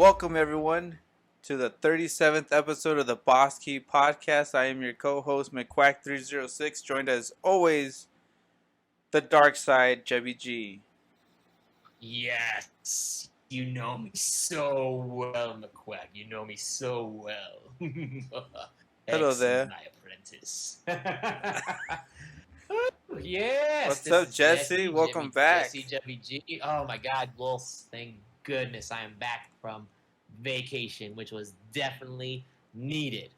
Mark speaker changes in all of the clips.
Speaker 1: Welcome everyone to the 37th episode of the Boss Key Podcast. I am your co-host McQuack306, joined as always the dark side, Jebby G.
Speaker 2: Yes, you know me so well, McQuack. You know me so well.
Speaker 1: Hello
Speaker 2: X,
Speaker 1: there.
Speaker 2: my apprentice. Yes,
Speaker 1: What's
Speaker 2: this
Speaker 1: up,
Speaker 2: is
Speaker 1: Jessie? Welcome back.
Speaker 2: Jesse G. Oh my God, well, thank goodness I am back from vacation, which was definitely needed.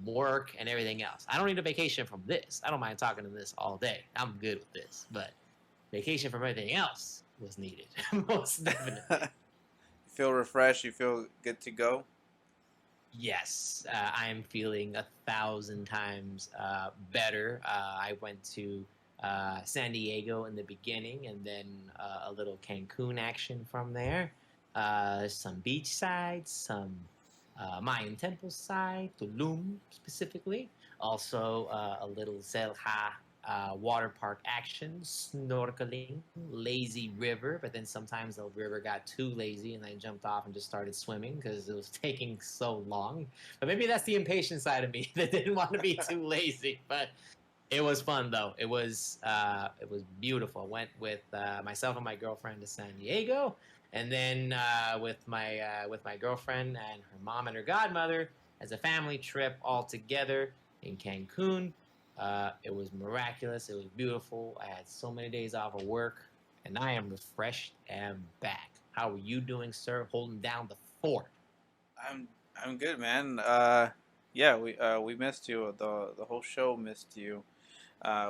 Speaker 2: Work and everything else. I don't need a vacation from this. I don't mind talking to this all day. I'm good with this, but vacation from everything else was needed. Most definitely.
Speaker 1: Feel refreshed? You feel good to go?
Speaker 2: Yes, I am feeling 1,000 times better. I went to San Diego in the beginning, and then a little Cancun action from there. Some beach side, some Mayan temple side, Tulum specifically. Also, a little Zelha water park action, snorkeling, lazy river. But then sometimes the river got too lazy, and I jumped off and just started swimming because it was taking so long. But maybe that's the impatient side of me that didn't want to be too lazy. But it was fun though. It was beautiful. Went with myself and my girlfriend to San Diego, and then with my girlfriend and her mom and her godmother as a family trip all together in Cancun. It was miraculous. It was beautiful. I had so many days off of work, and I am refreshed and back. How are you doing, sir? Holding down the fort.
Speaker 1: I'm good, man. Yeah, we missed you. The whole show missed you.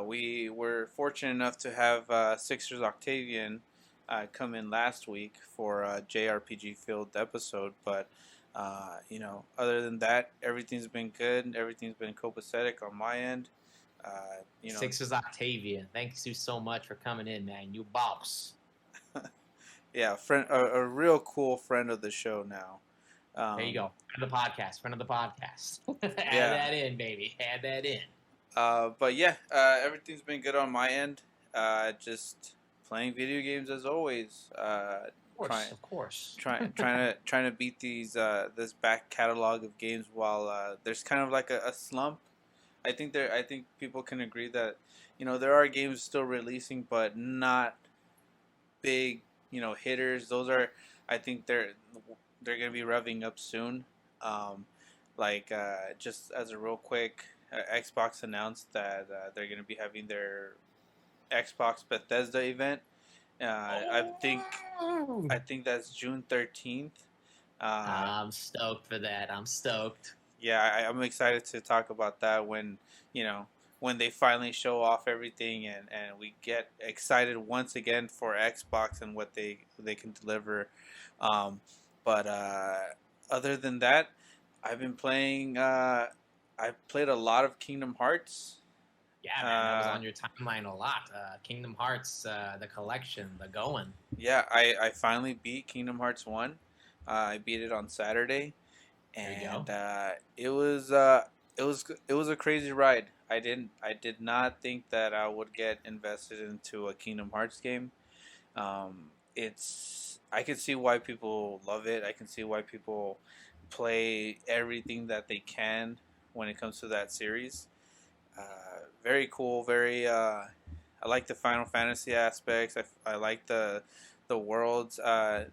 Speaker 1: We were fortunate enough to have Sixers Octavian come in last week for a JRPG filled episode, but other than that, everything's been good. Everything's been copacetic on my end.
Speaker 2: Sixers Octavian, thanks you so much for coming in, man. You boss.
Speaker 1: Yeah, a real cool friend of the show now.
Speaker 2: There you go, friend of the podcast. Friend of the podcast.
Speaker 1: Yeah.
Speaker 2: That in, baby. Add that in.
Speaker 1: But yeah, everything's been good on my end. Just playing video games as always.
Speaker 2: Of course.
Speaker 1: Trying to beat this back catalog of games while there's kind of like a slump. I think people can agree that there are games still releasing, but not big hitters. Those are, I think they're gonna be revving up soon. Just as a real quick, Xbox announced that they're gonna be having their Xbox Bethesda event. I think that's June 13th.
Speaker 2: I'm stoked for that. I'm stoked.
Speaker 1: Yeah, I'm excited to talk about that when they finally show off everything and we get excited once again for Xbox and what they can deliver. But other than that, I've been playing. I played a lot of Kingdom Hearts.
Speaker 2: Yeah, man, that was on your timeline a lot. Kingdom Hearts, the collection, the going.
Speaker 1: Yeah, I finally beat Kingdom Hearts 1. I beat it on Saturday. And it was a crazy ride. I did not think that I would get invested into a Kingdom Hearts game. I can see why people love it. I can see why people play everything that they can when it comes to that series. Very cool. I like the Final Fantasy aspects. I like the worlds. It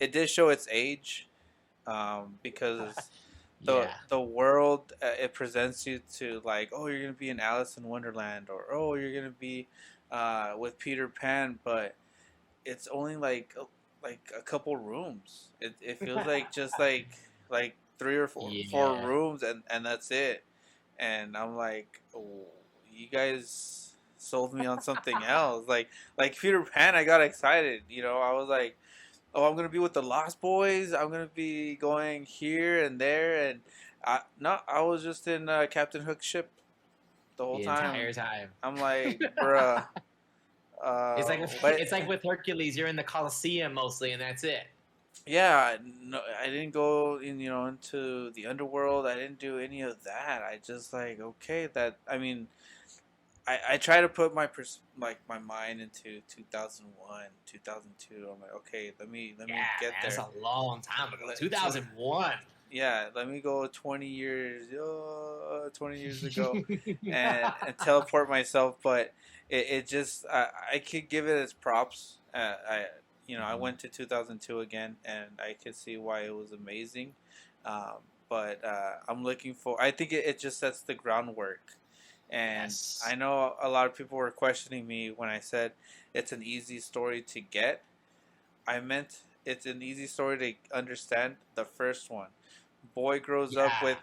Speaker 1: did show its age. Because the world it presents you to like, oh, you're gonna be in Alice in Wonderland, or oh, you're gonna be with Peter Pan, but it's only like a couple rooms. It feels like just like three or four rooms, and that's it. And I'm like, oh, you guys sold me on something else. Like Peter Pan, I got excited. I was like, oh, I'm gonna be with the Lost Boys. I'm gonna be going here and there, and I was just in Captain Hook's ship the whole time.
Speaker 2: Entire time.
Speaker 1: I'm like, bruh.
Speaker 2: It's like with Hercules, you're in the Colosseum mostly, and that's it.
Speaker 1: Yeah, no, I didn't go into the underworld. I didn't do any of that. I just like, okay, that I mean, I try to put my mind into 2001, 2002. I'm like, okay, let
Speaker 2: Yeah,
Speaker 1: me get
Speaker 2: man, that's
Speaker 1: there.
Speaker 2: a long time ago.
Speaker 1: So
Speaker 2: 2001.
Speaker 1: yeah, let me go 20 years, 20 years ago, and teleport myself. But it just I could give it its props. I
Speaker 2: Mhm.
Speaker 1: went to 2002 again, and I could see why it was amazing. Um, but I'm looking for. I think it just sets the groundwork, and I
Speaker 2: Yes.
Speaker 1: know a lot of people were questioning me when I said it's an easy story to get. I meant it's an easy story to understand. The first one, boy grows up
Speaker 2: Yeah.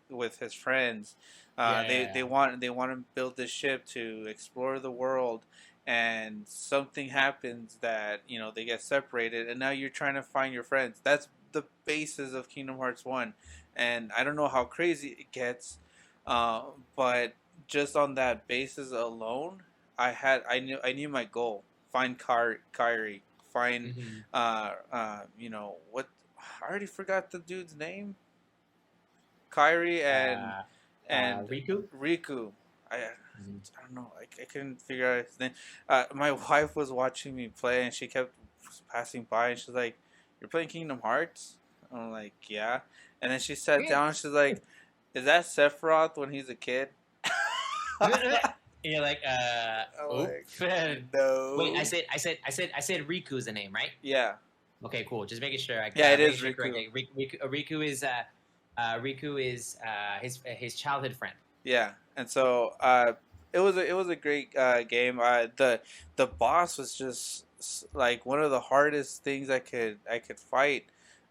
Speaker 1: with his friends.
Speaker 2: Yeah.
Speaker 1: They
Speaker 2: Yeah.
Speaker 1: want to build this ship to explore the world, and something happens that they get separated, and now you're trying to find your friends. That's the basis of Kingdom Hearts 1, and I don't know how crazy it gets, uh, but just on that basis alone, I knew my goal: find Kyrie, find
Speaker 2: hmm
Speaker 1: what, I already forgot the dude's name. Kyrie
Speaker 2: Uh,
Speaker 1: and
Speaker 2: Riku.
Speaker 1: Riku.
Speaker 2: Mhm.
Speaker 1: I don't know. I couldn't figure out his name. My wife was watching me play, and she kept passing by, and she's like, "You're playing Kingdom Hearts?" I'm like, "Yeah." And then she sat down, and she's like, "Is that Sephiroth when he's a kid?" I'm
Speaker 2: You're like,
Speaker 1: like,
Speaker 2: oops. Wait,
Speaker 1: "No."
Speaker 2: I said Riku is the name, right?
Speaker 1: Yeah,
Speaker 2: Okay, cool. Just making sure
Speaker 1: yeah, it
Speaker 2: making
Speaker 1: is
Speaker 2: sure
Speaker 1: Riku.
Speaker 2: correctly. Riku is his childhood friend.
Speaker 1: Yeah, and so it was a great game. The boss was just like one of the hardest things I could fight.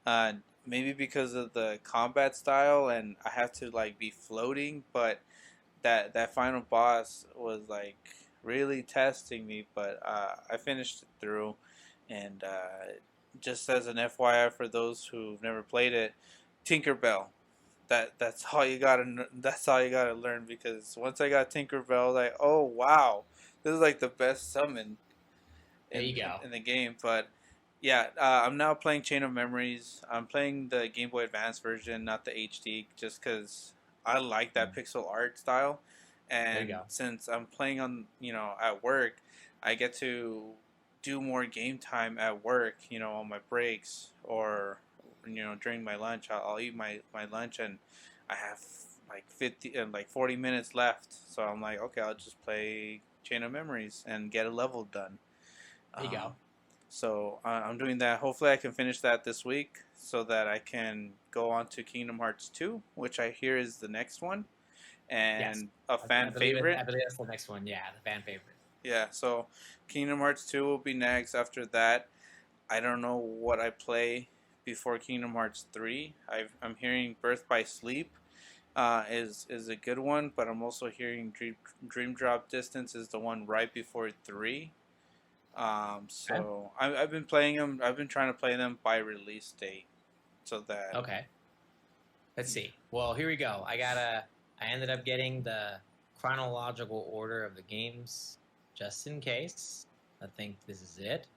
Speaker 1: Uh, Maybe because of the combat style, and I have to like be floating. But that final boss was like really testing me. But I finished it through, and just as an FYI for those who've never played it, Tinkerbell, that's all you gotta learn, because once I got Tinkerbell, I was like, oh wow, this is like the best summon
Speaker 2: There you go.
Speaker 1: in the game. But yeah, I'm now playing Chain of Memories. I'm playing the Game Boy Advance version, not the HD, just because I like that pixel art style.
Speaker 2: There you
Speaker 1: And
Speaker 2: go.
Speaker 1: since I'm playing on at work, I get to do more game time at work, on my breaks, or during my lunch. I'll eat my lunch, and I have like 50 and like 40 minutes left, so I'm like, okay, I'll just play Chain of Memories and get a level done.
Speaker 2: There you
Speaker 1: um,
Speaker 2: go.
Speaker 1: so I'm doing that. Hopefully I can finish that this week, so that I can go on to Kingdom Hearts 2, which I hear is the next one,
Speaker 2: Yes,
Speaker 1: and a fan favorite.
Speaker 2: I believe that's the next one. Yeah, the fan favorite.
Speaker 1: Yeah, so Kingdom Hearts 2 will be next. After that, I don't know what I play before Kingdom Hearts 3. I'm hearing Birth by Sleep is a good one, but I'm also hearing Dream Drop Distance is the one right before 3.
Speaker 2: Okay.
Speaker 1: So I've been playing them. I've been trying to play them by release date, so that
Speaker 2: Okay. Let's see. Well, here we go. I ended up getting the chronological order of the games just in case. I think this is it.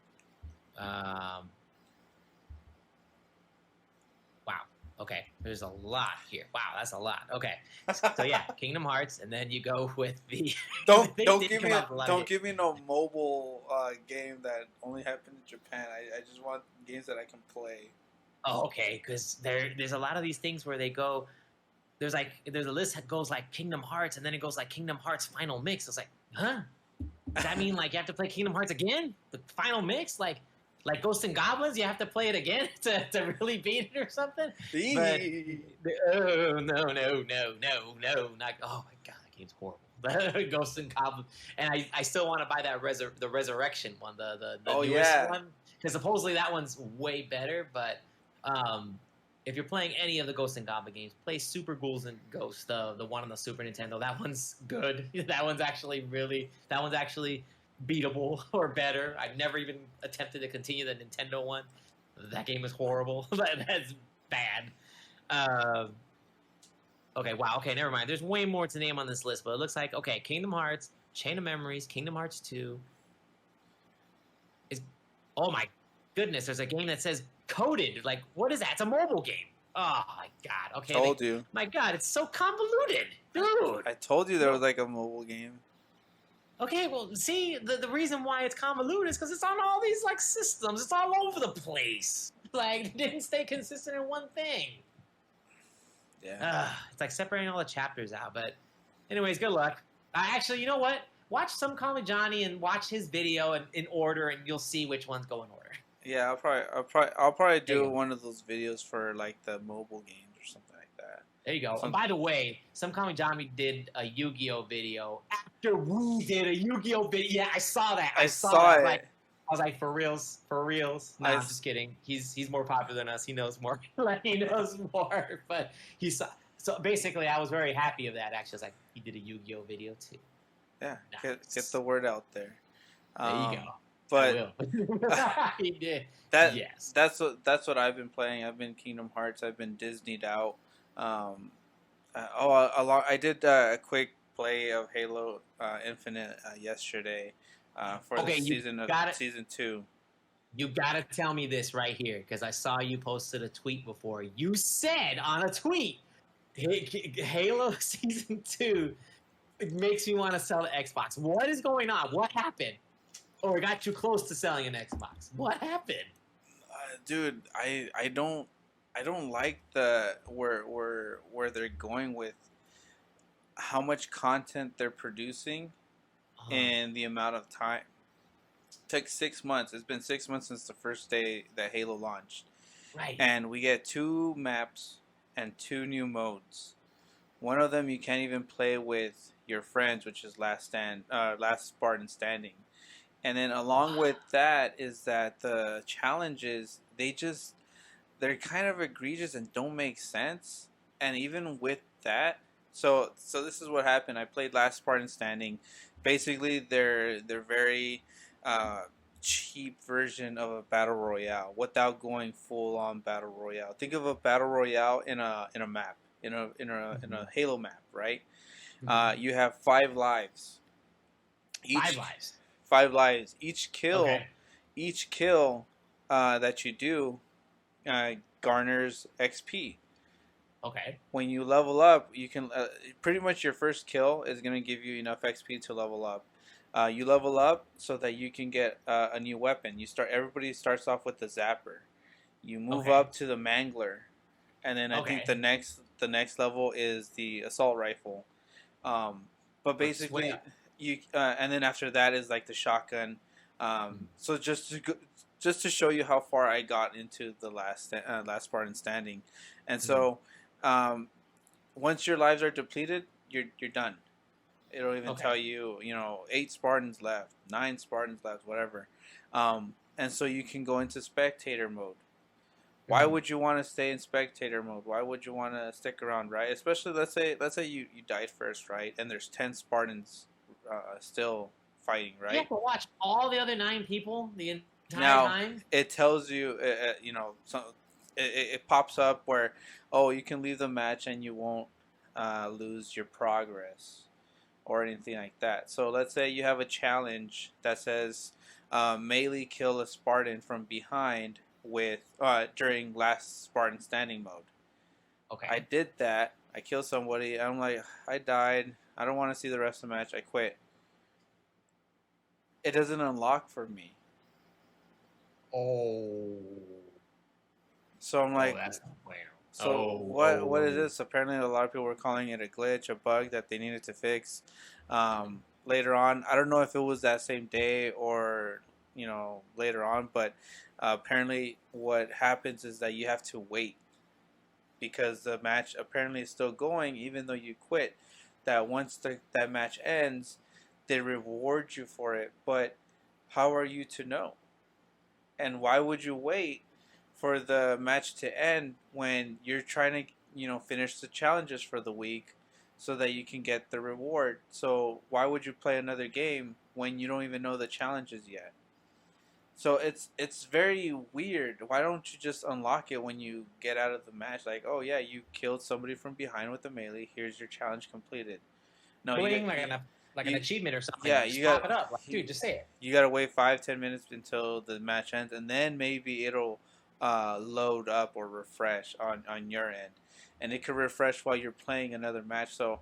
Speaker 2: Um, wow. Okay. There's a lot here. Wow, that's a lot. Okay. So yeah, Kingdom Hearts, and then you go with the. They did come out with a lot of
Speaker 1: don't
Speaker 2: games.
Speaker 1: give me no mobile game that only happened in Japan. I just want games that I can play.
Speaker 2: Oh, okay. Because there's a lot of these things where they go. There's a list that goes like Kingdom Hearts, and then it goes like Kingdom Hearts Final Mix. It's like, huh? Does that mean like you have to play Kingdom Hearts again? The final mix, like Ghosts and Goblins, you have to play it again to really beat it or something. But oh no, not oh my god, that game's horrible. Ghosts and Goblins, and I still want to buy that the Resurrection one, the
Speaker 1: Oh
Speaker 2: newest
Speaker 1: yeah.
Speaker 2: one, because supposedly that one's way better. But um, if you're playing any of the Ghosts and Goblin games, play Super Ghouls and Ghosts, the one on the Super Nintendo. That one's good. That one's actually beatable or better. I've never even attempted to continue the Nintendo one. That game is horrible. That's bad. Um, okay, wow. Okay, never mind. There's way more to name on this list, but it looks like okay, Kingdom Hearts, Chain of Memories, Kingdom Hearts 2. Is oh my goodness, there's a game that says Coded. Like, what is that? It's a mobile game. Oh my god. Okay,
Speaker 1: Told you.
Speaker 2: my god, it's so convoluted, dude.
Speaker 1: I told you there was like a mobile game.
Speaker 2: Okay, well, see, the reason why it's convoluted is because it's on all these like systems. It's all over the place. Like, it didn't stay consistent in one thing.
Speaker 1: Yeah.
Speaker 2: It's like separating all the chapters out. But, anyways, good luck. Actually, you know what? Watch some Comic Johnny and watch his video in order, and you'll see which ones go in order.
Speaker 1: Yeah, I'll probably
Speaker 2: There you
Speaker 1: do
Speaker 2: go.
Speaker 1: one of those videos for like the mobile games or something like that.
Speaker 2: There you go. And
Speaker 1: Some
Speaker 2: by the way, some Comic Johnny did a Yu-Gi-Oh video after we did a Yu-Gi-Oh video. Yeah, I saw that.
Speaker 1: I saw
Speaker 2: I
Speaker 1: it.
Speaker 2: was like, for reals, for reals.
Speaker 1: I
Speaker 2: Nah, I'm just kidding. He's more popular than us. He knows more. Like, he knows more. But he saw. So basically, I was very happy of that. Actually, I was like, he did a Yu-Gi-Oh video too.
Speaker 1: Yeah, get
Speaker 2: Nice.
Speaker 1: the word out there.
Speaker 2: There you go.
Speaker 1: But
Speaker 2: I will. He did.
Speaker 1: that
Speaker 2: Yes.
Speaker 1: that's what I've been playing. I've been Kingdom Hearts. I've been Disneyed out. Um, I did a quick play of Halo Infinite yesterday for the
Speaker 2: Okay,
Speaker 1: season 2.
Speaker 2: you gotta tell me this right here because I saw you posted a tweet before. You said on a tweet, Halo Season 2 it makes me want to sell the Xbox. What is going on? What happened? Or got you close to selling an Xbox? What happened?
Speaker 1: Dude, I don't like the where they're going with how much content they're producing and the amount of time. It took 6 months. It's been 6 months since the first day that Halo launched,
Speaker 2: Right.
Speaker 1: and we get 2 maps and 2 new modes. One of them you can't even play with your friends, which is Last Spartan Standing. And then along with that is that the challenges they're kind of egregious and don't make sense. And even with that, so this is what happened. I played Last Spartan Standing. Basically, they're very cheap version of a battle royale without going full on battle royale. Think of a battle royale in a map in a Halo map, right? You have 5 lives.
Speaker 2: Five
Speaker 1: Each
Speaker 2: lives.
Speaker 1: 5 lives. Each kill that you do garners XP.
Speaker 2: Okay.
Speaker 1: When you level up, you can pretty much your first kill is going to give you enough XP to level up. You level up so that you can get a new weapon. Everybody starts off with the zapper. You move up to the mangler, and then I think the next level is the assault rifle. But basically, and then after that is like the shotgun. So just to show you how far I got into the last Spartan Standing, and so once your lives are depleted, you're done. It'll even tell you 8 Spartans left, 9 Spartans left, whatever. And so you can go into spectator mode. Why would you want to stay in spectator mode? Why would you want to stick around, right? Especially let's say you died first, right? And there's 10 Spartans still fighting, right?
Speaker 2: You have to watch all the other 9 people the entire time.
Speaker 1: It tells you, it pops up where, you can leave the match and you won't lose your progress or anything like that. So let's say you have a challenge that says melee kill a Spartan from behind with during Last Spartan Standing mode.
Speaker 2: Okay.
Speaker 1: I did that. I killed somebody. I'm like, I died. I don't want to see the rest of the match. I quit. It doesn't unlock for me.
Speaker 2: Oh.
Speaker 1: So I'm like,
Speaker 2: that's not fair.
Speaker 1: What is this? Apparently, a lot of people were calling it a glitch, a bug that they needed to fix later on. I don't know if it was that same day or later on, but apparently, what happens is that you have to wait because the match apparently is still going, even though you quit. That once that match ends, they reward you for it. But how are you to know? And why would you wait for the match to end when you're trying to finish the challenges for the week so that you can get the reward? So why would you play another game when you don't even know the challenges yet? So it's very weird. Why don't you just unlock it when you get out of the match? Like, oh yeah, you killed somebody from behind with a melee. Here's your challenge completed. No,
Speaker 2: an achievement or something.
Speaker 1: Yeah,
Speaker 2: just
Speaker 1: you
Speaker 2: pop
Speaker 1: got
Speaker 2: it up. Like, dude, just say it.
Speaker 1: You gotta wait 5-10 minutes until the match ends, and then maybe it'll load up or refresh on your end, and it could refresh while you're playing another match. So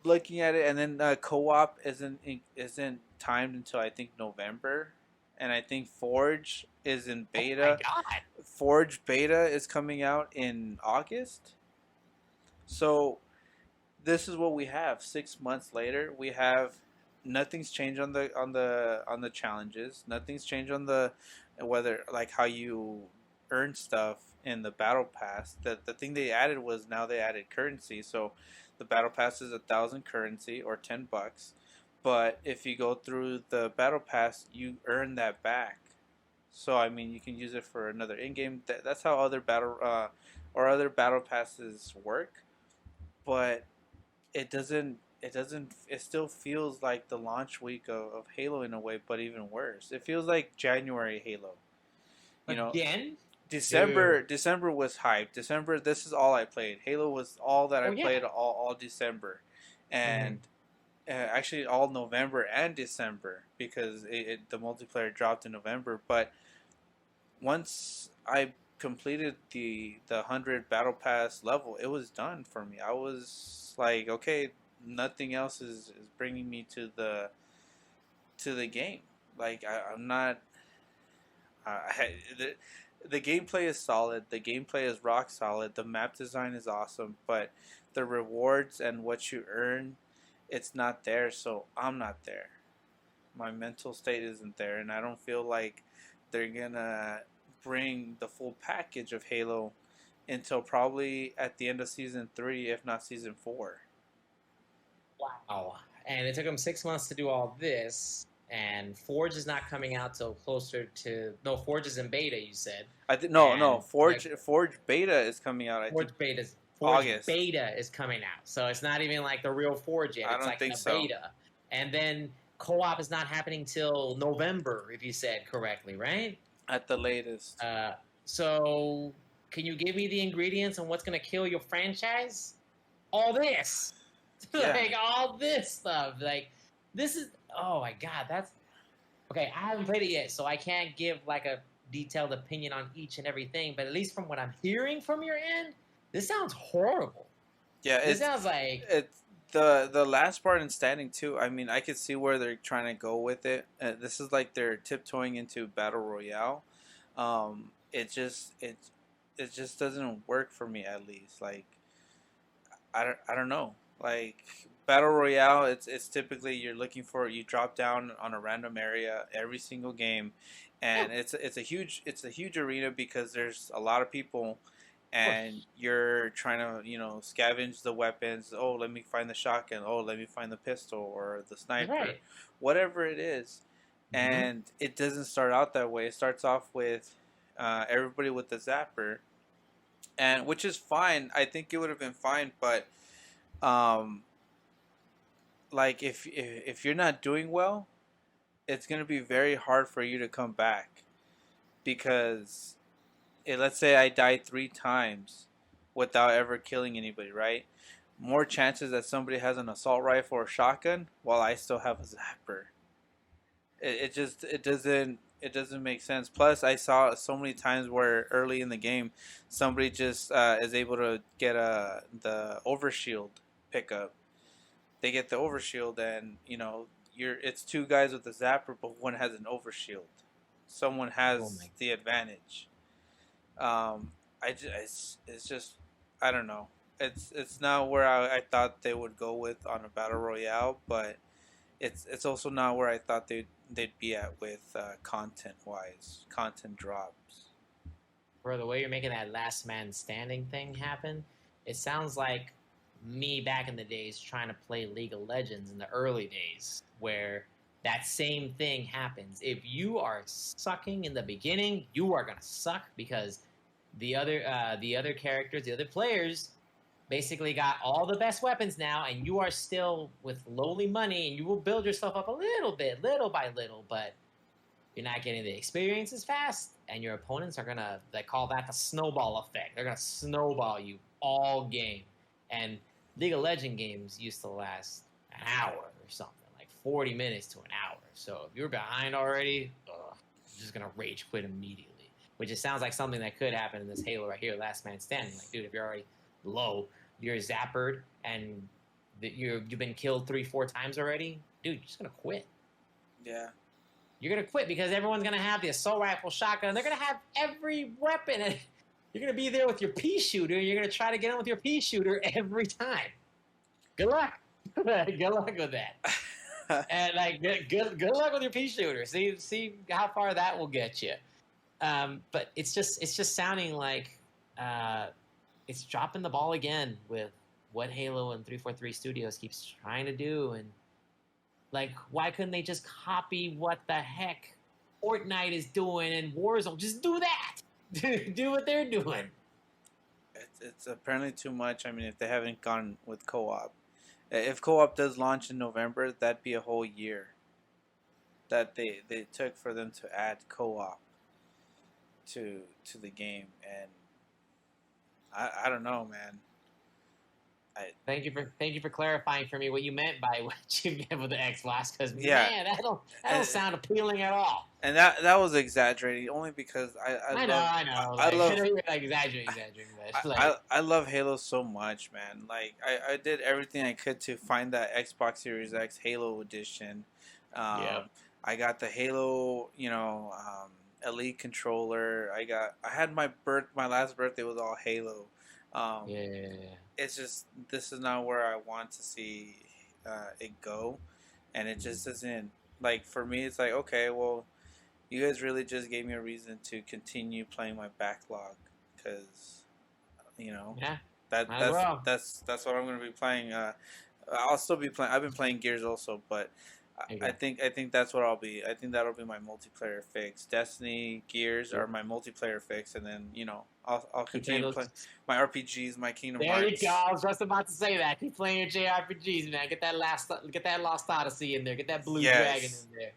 Speaker 1: looking at it, and then co-op isn't timed until I think November, and I think Forge is in
Speaker 2: Oh my
Speaker 1: beta.
Speaker 2: god.
Speaker 1: Forge beta is coming out in August. So this is what we have. 6 months later, we have nothing's changed on the challenges. Nothing's changed on the whether like how you earn stuff in the battle pass. The thing they added was now they added currency. So the battle pass is 1,000 currency or $10. But if you go through the battle pass, you earn that back. So I mean, you can use it for another in game. That's how other battle passes work. But it still feels like the launch week of Halo in a way, but even worse. It feels like January Halo. You know,
Speaker 2: Again? Dude.
Speaker 1: December was hype. December, this is all I played. Halo was all that I
Speaker 2: Oh yeah.
Speaker 1: played all December, and
Speaker 2: Hmm.
Speaker 1: actually all November and December because the multiplayer dropped in November. But once I completed the 100 battle pass level, it was done for me. I was like, okay, nothing else is bringing me to the game. Like I'm not. The gameplay is solid. The gameplay is rock solid. The map design is awesome, but the rewards and what you earn, it's not there. So I'm not there. My mental state isn't there, and I don't feel like they're gonna bring the full package of Halo until probably at the end of season 3, if not season 4.
Speaker 2: Wow. And it took them 6 months to do all this. And Forge is not coming out till closer to no. Forge is in beta, you said,
Speaker 1: I think no
Speaker 2: and like
Speaker 1: Forge beta is coming out. I think
Speaker 2: Forge
Speaker 1: August.
Speaker 2: beta is coming out. So it's not even like the real Forge yet.
Speaker 1: I
Speaker 2: It's
Speaker 1: don't
Speaker 2: like in
Speaker 1: think
Speaker 2: a
Speaker 1: so.
Speaker 2: beta. And then co-op is not happening till November, if you said correctly, right?
Speaker 1: At the latest.
Speaker 2: Uh, so can you give me the ingredients on what's gonna kill your franchise? All this,
Speaker 1: Yeah.
Speaker 2: like all this stuff. Like this is. Oh my god, that's okay. I haven't played it yet, so I can't give like a detailed opinion on each and everything. But at least from what I'm hearing from your end, this sounds horrible.
Speaker 1: Yeah,
Speaker 2: This sounds like
Speaker 1: it's the last part in standing too. I mean, I could see where they're trying to go with it. This is like they're tiptoeing into battle royale. It just doesn't work for me at least. Like I don't know. Like battle royale, it's typically you drop down on a random area every single game,
Speaker 2: yeah,
Speaker 1: and
Speaker 2: of
Speaker 1: it's a huge arena because there's a lot of people, and
Speaker 2: course,
Speaker 1: you're trying to scavenge the weapons. Oh, let me find the shotgun. Oh, let me find the pistol or the sniper,
Speaker 2: right.
Speaker 1: whatever it is.
Speaker 2: Mm-hmm.
Speaker 1: And it doesn't start out that way. It starts off with everybody with the zapper, and which is fine. I think it would have been fine, but um, like if you're not doing well, it's gonna be very hard for you to come back because let's say I died 3 times without ever killing anybody, right? More chances that somebody has an assault rifle or shotgun while I still have a zapper. It just it doesn't make sense. Plus, I saw so many times where early in the game, somebody just is able to get the overshield pickup. They get the overshield, and it's 2 guys with a zapper, but one has an overshield. Someone
Speaker 2: Oh
Speaker 1: has
Speaker 2: my.
Speaker 1: the advantage. I just, it's just I don't know. It's not where I thought they would go with on a battle royale, but it's also not where I thought they'd be at with content wise, content drops.
Speaker 2: Bro, the way you're making that last man standing thing happen, it sounds like me back in the days trying to play League of Legends in the early days, where that same thing happens. If you are sucking in the beginning, you are gonna suck because the other characters, the other players, basically got all the best weapons now, and you are still with lowly money, and you will build yourself up a little bit, little by little, but you're not getting the experience as fast, and your opponents are gonna they call that the snowball effect. They're gonna snowball you all game. And League of Legend games used to last an hour or something, like 40 minutes to an hour. So if you're behind already, you're just gonna rage quit immediately. Which it sounds like something that could happen in this Halo right here, Last Man Standing. Like, dude, if you're already low, you're zappered, and that you've been killed 3-4 times already, dude, you're just gonna quit.
Speaker 1: Yeah.
Speaker 2: You're gonna quit because everyone's gonna have the assault rifle, shotgun. They're gonna have every weapon, and you're gonna be there with your pea shooter. And you're gonna try to get in with your pea shooter every time. Good luck. Good luck with that. And like, good luck with your pea shooter. See how far that will get you. But it's just sounding like it's dropping the ball again with what Halo and 343 Studios keeps trying to do. And like, why couldn't they just copy what the heck Fortnite is doing and Warzone? Just do that. Do what they're doing.
Speaker 1: It's apparently too much. I mean, if they haven't gone with co-op, if co-op does launch in November, that'd be a whole year that they took for them to add co-op to the game, and I don't know, man.
Speaker 2: Thank you for clarifying for me what you meant by what you meant with the Xbox, because
Speaker 1: Yeah.
Speaker 2: man, that don't sound appealing at all.
Speaker 1: And that was exaggerating, only because I
Speaker 2: know.
Speaker 1: I love
Speaker 2: I know you're like exaggerating, but like,
Speaker 1: I love Halo so much, man. Like I did everything I could to find that Xbox Series X Halo edition.
Speaker 2: Yeah.
Speaker 1: I got the Halo, Elite controller. I had my last birthday was all Halo.
Speaker 2: yeah.
Speaker 1: It's just, this is not where I want to see it go, and it just isn't. Like, for me, it's like, okay, well, you guys really just gave me a reason to continue playing my backlog, because
Speaker 2: Yeah.
Speaker 1: that's what I'm gonna be playing. I'll still be playing. I've been playing Gears also, but I think that's what I'll be. I think that'll be my multiplayer fix. Destiny, Gears are my multiplayer fix, and then I'll continue playing my RPGs, my Kingdom Hearts.
Speaker 2: There you go. I was just about to say that. Keep playing your JRPGs, man. Get that Lost Odyssey in there. Get that Blue Dragon in there.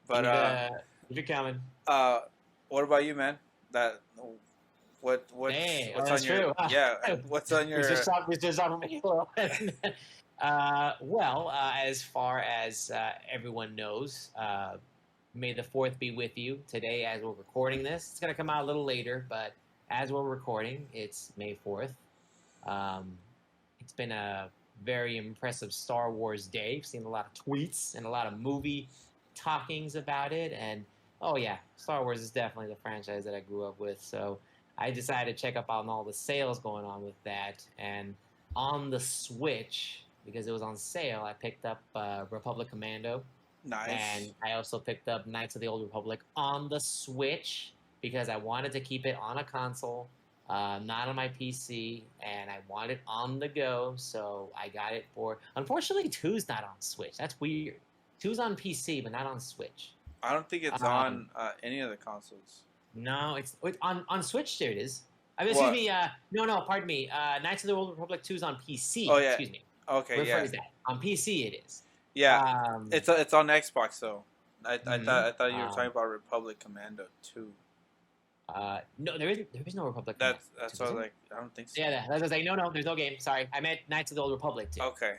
Speaker 1: But
Speaker 2: you're coming.
Speaker 1: What about you, man? What's on your what's on your
Speaker 2: well, as far as everyone knows, May the 4th be with you. Today, as we're recording this, it's going to come out a little later, but as we're recording, it's May 4th. It's been a very impressive Star Wars day. We've seen a lot of tweets and a lot of movie talkings about it, and oh yeah, Star Wars is definitely the franchise that I grew up with, so I decided to check up on all the sales going on with that, and on the Switch, because it was on sale, I picked up Republic Commando.
Speaker 1: Nice.
Speaker 2: And I also picked up Knights of the Old Republic on the Switch because I wanted to keep it on a console, not on my PC, and I wanted it on the go, so I got it for... Unfortunately, 2's not on Switch. That's weird. 2's on PC, but not on Switch.
Speaker 1: I don't think it's on any of the consoles.
Speaker 2: No, it's on Switch. There it is. Excuse me. No. Pardon me. Knights of the Old Republic 2 is on PC.
Speaker 1: Oh yeah.
Speaker 2: Excuse me.
Speaker 1: Okay.
Speaker 2: Rephrase that. On PC, it is.
Speaker 1: Yeah. It's on Xbox though. I thought you were talking about Republic Commando 2.
Speaker 2: No, there is no Republic.
Speaker 1: That's what I was like. I don't think so.
Speaker 2: Yeah, that's what I was like. No, there's no game. Sorry, I meant Knights of the Old Republic 2.
Speaker 1: Okay.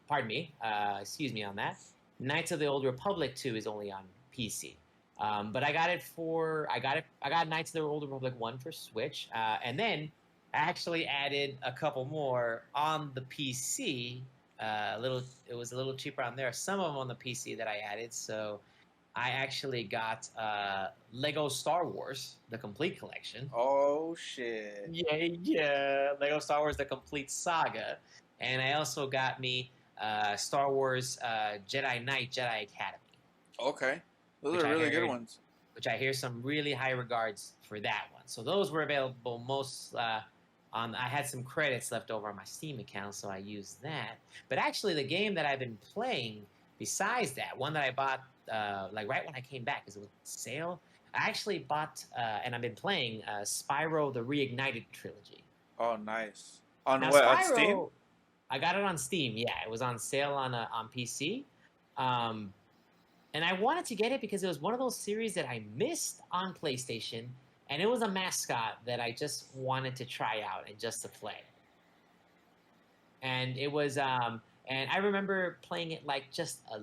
Speaker 2: Pardon me. Excuse me on that. Knights of the Old Republic 2 is only on PC. But I got Knights of the Old Republic 1 for Switch, and then I actually added a couple more on the PC. It was a little cheaper on there. Some of them on the PC that I added. So I actually got Lego Star Wars, the complete collection.
Speaker 1: Oh shit!
Speaker 2: Yeah, Lego Star Wars, the complete saga, and I also got me Star Wars Jedi Knight, Jedi Academy.
Speaker 1: Okay. Those are really good ones.
Speaker 2: Which I hear some really high regards for that one. So those were available most on. I had some credits left over on my Steam account, so I used that. But actually, the game that I've been playing besides that, one that I bought like right when I came back because it was on sale, I actually bought and I've been playing Spyro the Reignited Trilogy.
Speaker 1: Oh, nice. On
Speaker 2: now,
Speaker 1: what?
Speaker 2: Spyro,
Speaker 1: on Steam?
Speaker 2: I got it on Steam. Yeah, it was on sale on PC. And I wanted to get it because it was one of those series that I missed on PlayStation, and it was a mascot that I just wanted to try out and just to play. And it was, and I remember playing it like just a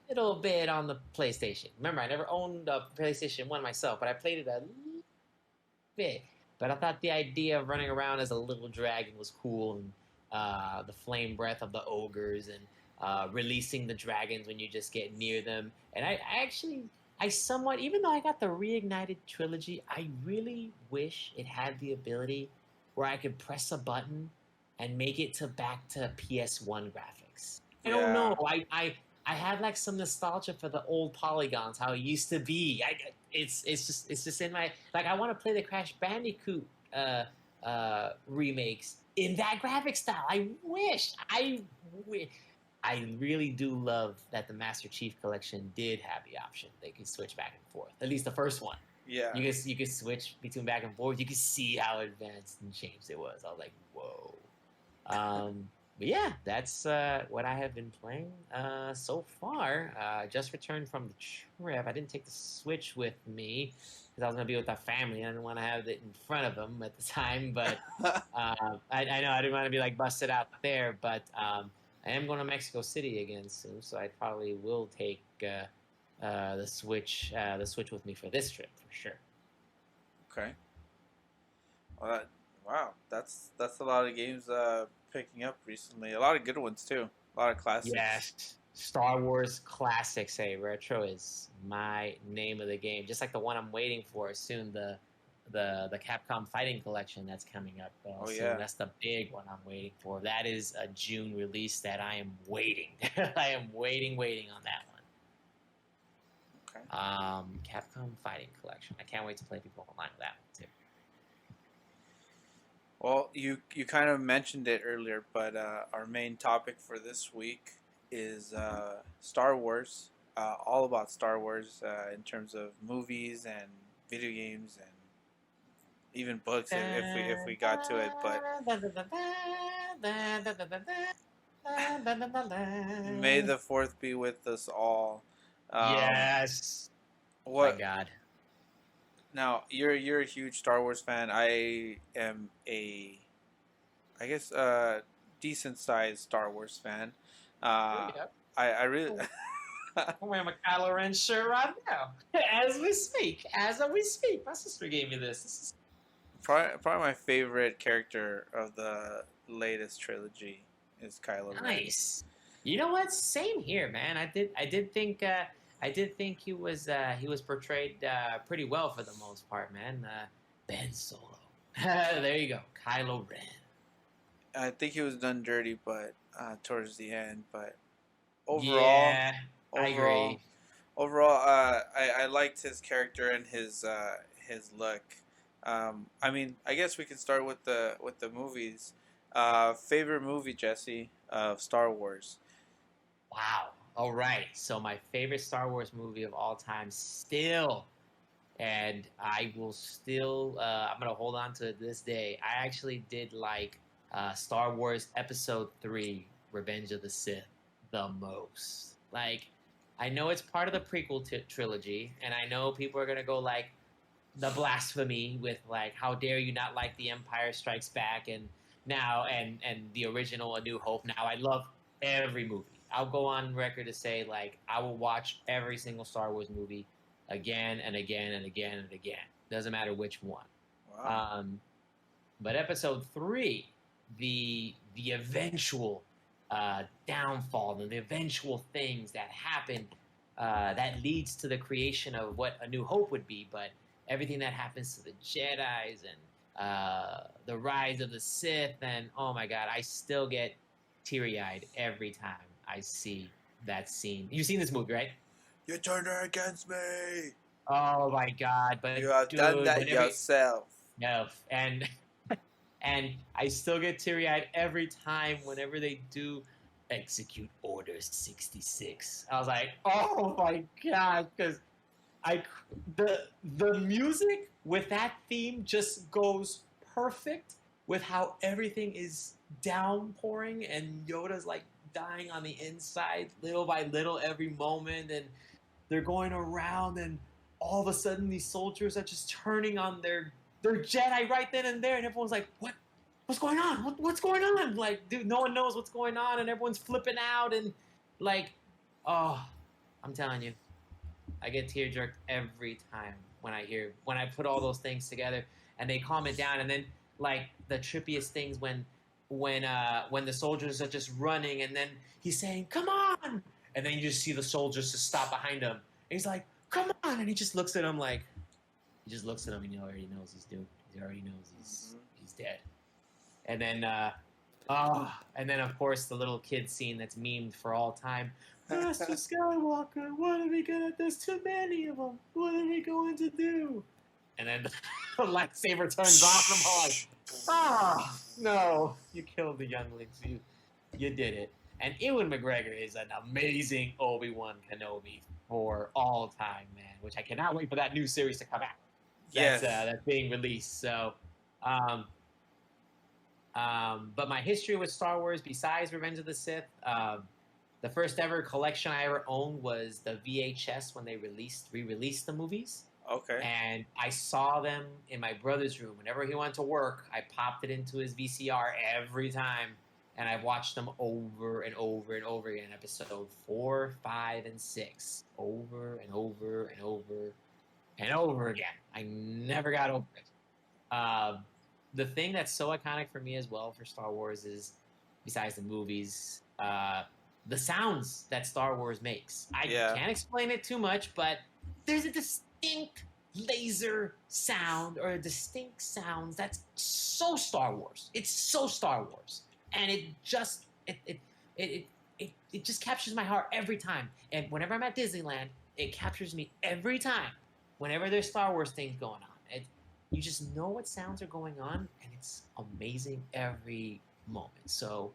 Speaker 2: little bit on the PlayStation. Remember, I never owned a PlayStation 1 myself, but I played it a little bit. But I thought the idea of running around as a little dragon was cool, and the flame breath of the ogres, and releasing the dragons when you just get near them. And I actually, I somewhat, even though I got the Reignited trilogy, I really wish it had the ability where I could press a button and make it to back to PS1 graphics. I don't know.
Speaker 1: Yeah.
Speaker 2: I have like some nostalgia for the old polygons, how it used to be. It's just in my, like, I want to play the Crash Bandicoot remakes in that graphic style. I really do love that the Master Chief Collection did have the option. They could switch back and forth. At least the first one.
Speaker 1: Yeah.
Speaker 2: You could switch between back and forth. You could see how advanced and changed it was. I was like, whoa. But yeah, that's what I have been playing so far. Just returned from the trip. I didn't take the Switch with me because I was going to be with our family. I didn't want to have it in front of them at the time. But I know I didn't want to be like busted out there. But I am going to Mexico City again soon, so I probably will take the Switch with me for this trip for sure.
Speaker 1: Okay. Well, wow, that's a lot of games picking up recently. A lot of good ones too. A lot of classics.
Speaker 2: Yes, Star Wars classics. Hey, retro is my name of the game. Just like the one I'm waiting for soon, the Capcom Fighting Collection that's coming up.
Speaker 1: Oh
Speaker 2: soon.
Speaker 1: yeah,
Speaker 2: That's the big one I'm waiting for. That is a June release that I am waiting. I am waiting on that one.
Speaker 1: okay.
Speaker 2: Capcom Fighting Collection. I can't wait to play people online with that one too.
Speaker 1: Well, you kind of mentioned it earlier, but our main topic for this week is Star Wars. All about Star Wars in terms of movies and video games and even books if we got to it. But May the Fourth be with us all.
Speaker 2: Yes.
Speaker 1: What?
Speaker 2: My God.
Speaker 1: Now you're a huge Star Wars fan. I am I guess decent sized Star Wars fan. I really.
Speaker 2: I'm wearing my Kylo Ren shirt right now, as we speak. My sister gave me this. This is
Speaker 1: Probably my favorite character of the latest trilogy is Kylo Ren.
Speaker 2: nice. You know what? Same here, man. I did think he was portrayed pretty well for the most part, man. Ben Solo. There you go, Kylo Ren.
Speaker 1: I think he was done dirty, but towards the end. But overall,
Speaker 2: Yeah, I
Speaker 1: overall,
Speaker 2: agree.
Speaker 1: I liked his character and his look. I mean, I guess we can start with the movies. Favorite movie, Jesse, of Star Wars.
Speaker 2: Wow. All right. So my favorite Star Wars movie of all time still, and I will still, I'm going to hold on to it this day. I actually did like Star Wars Episode 3, Revenge of the Sith, the most. Like, I know it's part of the prequel trilogy, and I know people are going to go like, the blasphemy with like, how dare you not like The Empire Strikes Back and the original A New Hope. Now I love every movie. I'll go on record to say like I will watch every single Star Wars movie again and again and again and again. Doesn't matter which one.
Speaker 1: Wow.
Speaker 2: But Episode 3, the eventual downfall and the eventual things that happen that leads to the creation of what A New Hope would be, but everything that happens to the Jedis and the rise of the Sith, and oh my God, I still get teary-eyed every time I see that scene. You've seen this movie, right?
Speaker 1: You turned her against me.
Speaker 2: Oh my God! But
Speaker 1: You have done that yourself.
Speaker 2: No, and I still get teary-eyed every time whenever they do execute Order 66. I was like, oh my God, because the music with that theme just goes perfect with how everything is downpouring and Yoda's like dying on the inside little by little every moment, and they're going around, and all of a sudden these soldiers are just turning on their Jedi right then and there, and everyone's like, what's going on? What's going on? Like, dude, no one knows what's going on, and everyone's flipping out, and like, oh, I'm telling you, I get tear jerked every time when I put all those things together, and they calm it down, and then like the trippiest things when when the soldiers are just running, and then he's saying, "Come on!" and then you just see the soldiers just stop behind him. And he's like, "Come on!" and he just looks at him like he just looks at him, and he already knows he's doomed. He already knows he's dead. And then and then of course the little kid scene that's memed for all time. Master Skywalker, what are we gonna? There's too many of them. What are we going to do? And then the lightsaber turns off, and I'm all like, no, you killed the younglings. You did it. And Ewan McGregor is an amazing Obi-Wan Kenobi for all time, man. Which I cannot wait for that new series to come out. That's being released. So, but my history with Star Wars, besides Revenge of the Sith, the first ever collection I ever owned was the VHS when they re-released the movies.
Speaker 1: Okay.
Speaker 2: And I saw them in my brother's room. Whenever he went to work, I popped it into his VCR every time, and I've watched them over and over and over again. Episode 4, 5, and 6, over and over and over and over again. I never got over it. The thing that's so iconic for me as well for Star Wars is, besides the movies, the sounds that Star Wars makes. I can't explain it too much, but there's a distinct laser sound or a distinct sounds that's so Star Wars. It's so Star Wars, and it just captures my heart every time. And whenever I'm at Disneyland, it captures me every time. Whenever there's Star Wars things going on, you just know what sounds are going on, and it's amazing every moment. So,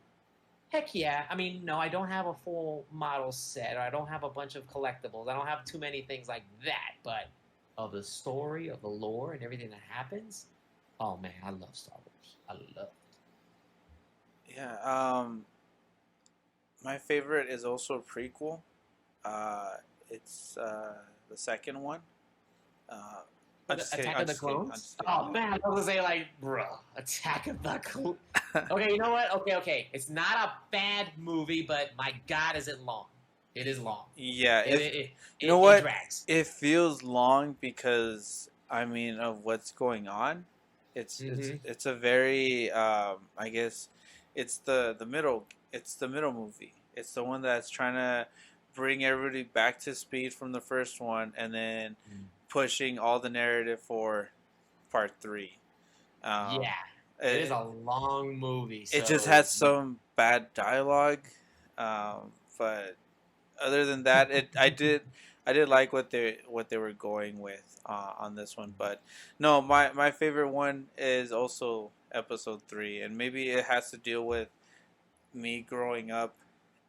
Speaker 2: heck yeah. I mean, no, I don't have a full model set, or I don't have a bunch of collectibles. I don't have too many things like that, but of the story, of the lore, and everything that happens, oh man, I love Star Wars. I love it.
Speaker 1: Yeah, my favorite is also a prequel. It's the second one.
Speaker 2: Attack of the Clones? Oh man, I was gonna say like, bro, Attack of the Clones. Okay, you know what? Okay. It's not a bad movie, but my God, is it long? It is long.
Speaker 1: Yeah,
Speaker 2: you know what? It drags.
Speaker 1: It feels long because of what's going on. It's a very I guess it's the middle. It's the middle movie. It's the one that's trying to bring everybody back to speed from the first one, and then pushing all the narrative for part 3.
Speaker 2: It is a long movie. So.
Speaker 1: It just has some bad dialogue, but other than that, I did like what they were going with on this one. But no, my favorite one is also episode 3, and maybe it has to deal with me growing up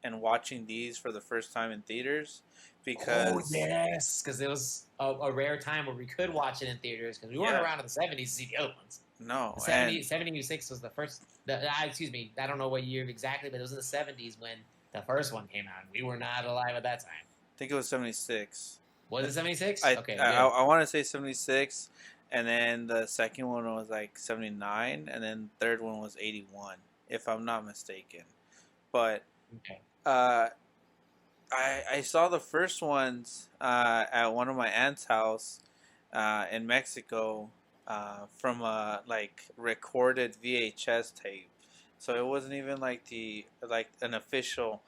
Speaker 1: and watching these for the first time in theaters. Because
Speaker 2: because it was a rare time where we could watch it in theaters, because we weren't around in the 70s to see the other ones.
Speaker 1: No,
Speaker 2: 76 was the first. Excuse me, I don't know what year exactly, but it was in the 70s when the first one came out. We were not alive at that time.
Speaker 1: I think it was 76.
Speaker 2: Was it 76?
Speaker 1: Okay, I want to say 76, and then the second one was like 79, and then the third one was 81, if I'm not mistaken. But I saw the first ones at one of my aunt's house in Mexico from a recorded VHS tape. So it wasn't even like an official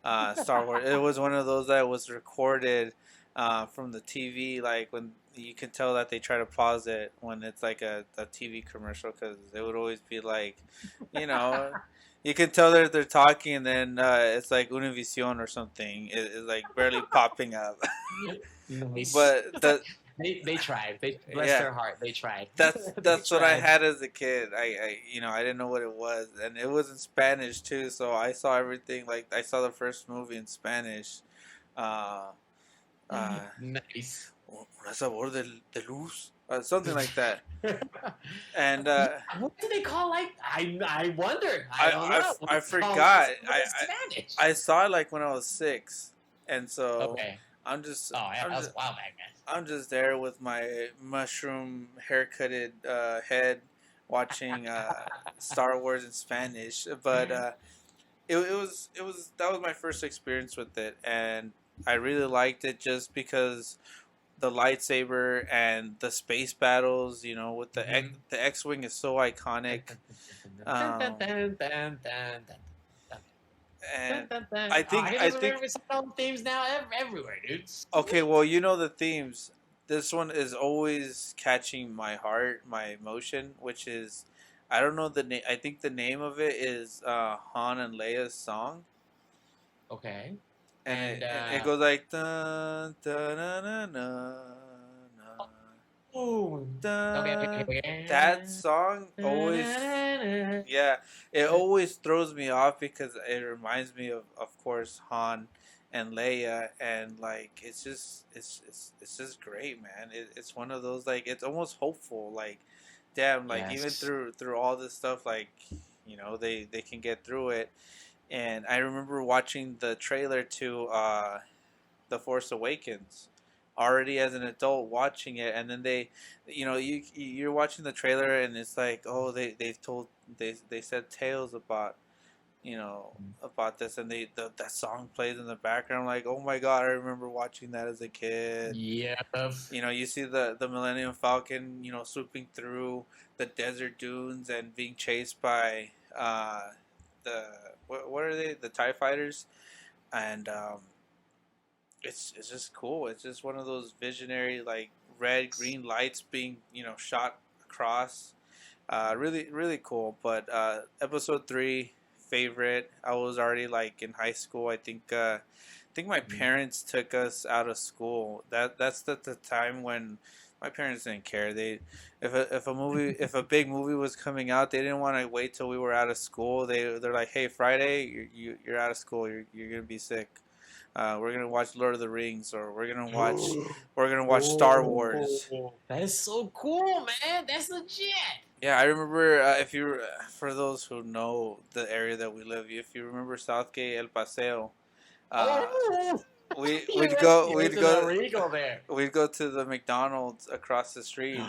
Speaker 1: Star Wars. It was one of those that was recorded from the TV, like when you can tell that they try to pause it when it's like a TV commercial, because it would always be like, you can tell they're talking, and then it's like Univision or something. It's like barely popping up.
Speaker 2: Nice.
Speaker 1: But
Speaker 2: they tried. They bless their heart. They tried.
Speaker 1: That's what I had as a kid. I didn't know what it was, and it was in Spanish too. So I saw everything. Like I saw the first movie in Spanish.
Speaker 2: Nice.
Speaker 1: Un sabor de luz. Something like that. And
Speaker 2: what do they call I wondered. I
Speaker 1: forgot. I saw it like when I was 6, and so I'm just.
Speaker 2: That was a while back, man.
Speaker 1: I'm just there with my mushroom haircutted head, watching Star Wars in Spanish. But that was my first experience with it, and I really liked it just because the lightsaber and the space battles. You know, with
Speaker 2: Mm-hmm.
Speaker 1: The X-wing is so iconic. Um, and
Speaker 2: Oh, I can
Speaker 1: I
Speaker 2: just
Speaker 1: think
Speaker 2: remember some of the themes now everywhere, dude.
Speaker 1: okay,
Speaker 2: Sweet.
Speaker 1: well, you know the themes. This one is always catching my heart, my emotion, which is I don't know the name. I think the name of it is Han and Leia's song,
Speaker 2: Okay.
Speaker 1: and
Speaker 2: And
Speaker 1: it goes like dun, dun, na, na, na,
Speaker 2: oh, okay, okay,
Speaker 1: dun. That
Speaker 2: okay.
Speaker 1: song always, yeah, it always throws me off because it reminds me of course, Han and Leia, and like it's just great, man. It's one of those like it's almost hopeful, like damn, like even
Speaker 2: Yes.
Speaker 1: through all this stuff, like they can get through it. And I remember watching the trailer to The Force Awakens already as an adult watching it, and then you're watching the trailer and it's like, oh, they said tales about about this, and that song plays in the background. Like, oh my god, I remember watching that as a kid.
Speaker 2: Yeah.
Speaker 1: You see the Millennium Falcon, swooping through the desert dunes and being chased by the what are they, the TIE fighters. And it's just cool. It's just one of those visionary, like, red green lights being shot across. Really really cool. But episode 3 favorite. I was already like in high school. I think my parents took us out of school. That's the time when my parents didn't care. They if a big movie was coming out, they didn't want to wait till we were out of school. They're like, hey, Friday, you're out of school. You're gonna be sick. We're gonna watch Lord of the Rings, or we're gonna watch Star Wars.
Speaker 2: Oh, that is so cool, man. That's legit.
Speaker 1: Yeah, I remember, if you for those who know the area that we live, if you remember Southgate, El Paseo, uh,
Speaker 2: Oh,
Speaker 1: we
Speaker 2: you
Speaker 1: we'd
Speaker 2: went,
Speaker 1: go
Speaker 2: you went
Speaker 1: we'd
Speaker 2: to the
Speaker 1: go
Speaker 2: Regal there.
Speaker 1: we'd go to the McDonald's across the street,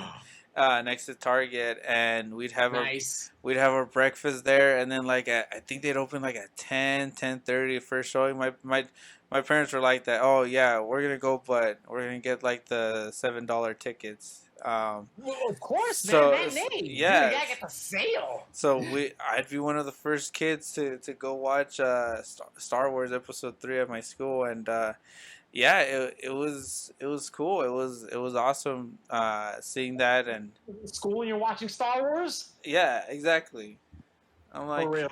Speaker 1: next to Target, and
Speaker 2: Nice.
Speaker 1: we'd have our breakfast there, and then like I think they'd open like at 10:30 first showing. My parents were like that. Oh yeah, we're gonna go, but we're gonna get like the $7 tickets.
Speaker 2: Well, of course, man.
Speaker 1: So
Speaker 2: Matinee. Dude, you
Speaker 1: yeah,
Speaker 2: gotta get the sale.
Speaker 1: so I'd be one of the first kids to go watch Star Wars Episode 3 at my school, and yeah, it was cool. It was awesome seeing that, and
Speaker 2: School and you're watching Star Wars?
Speaker 1: yeah, exactly. I'm
Speaker 2: For
Speaker 1: like,
Speaker 2: real.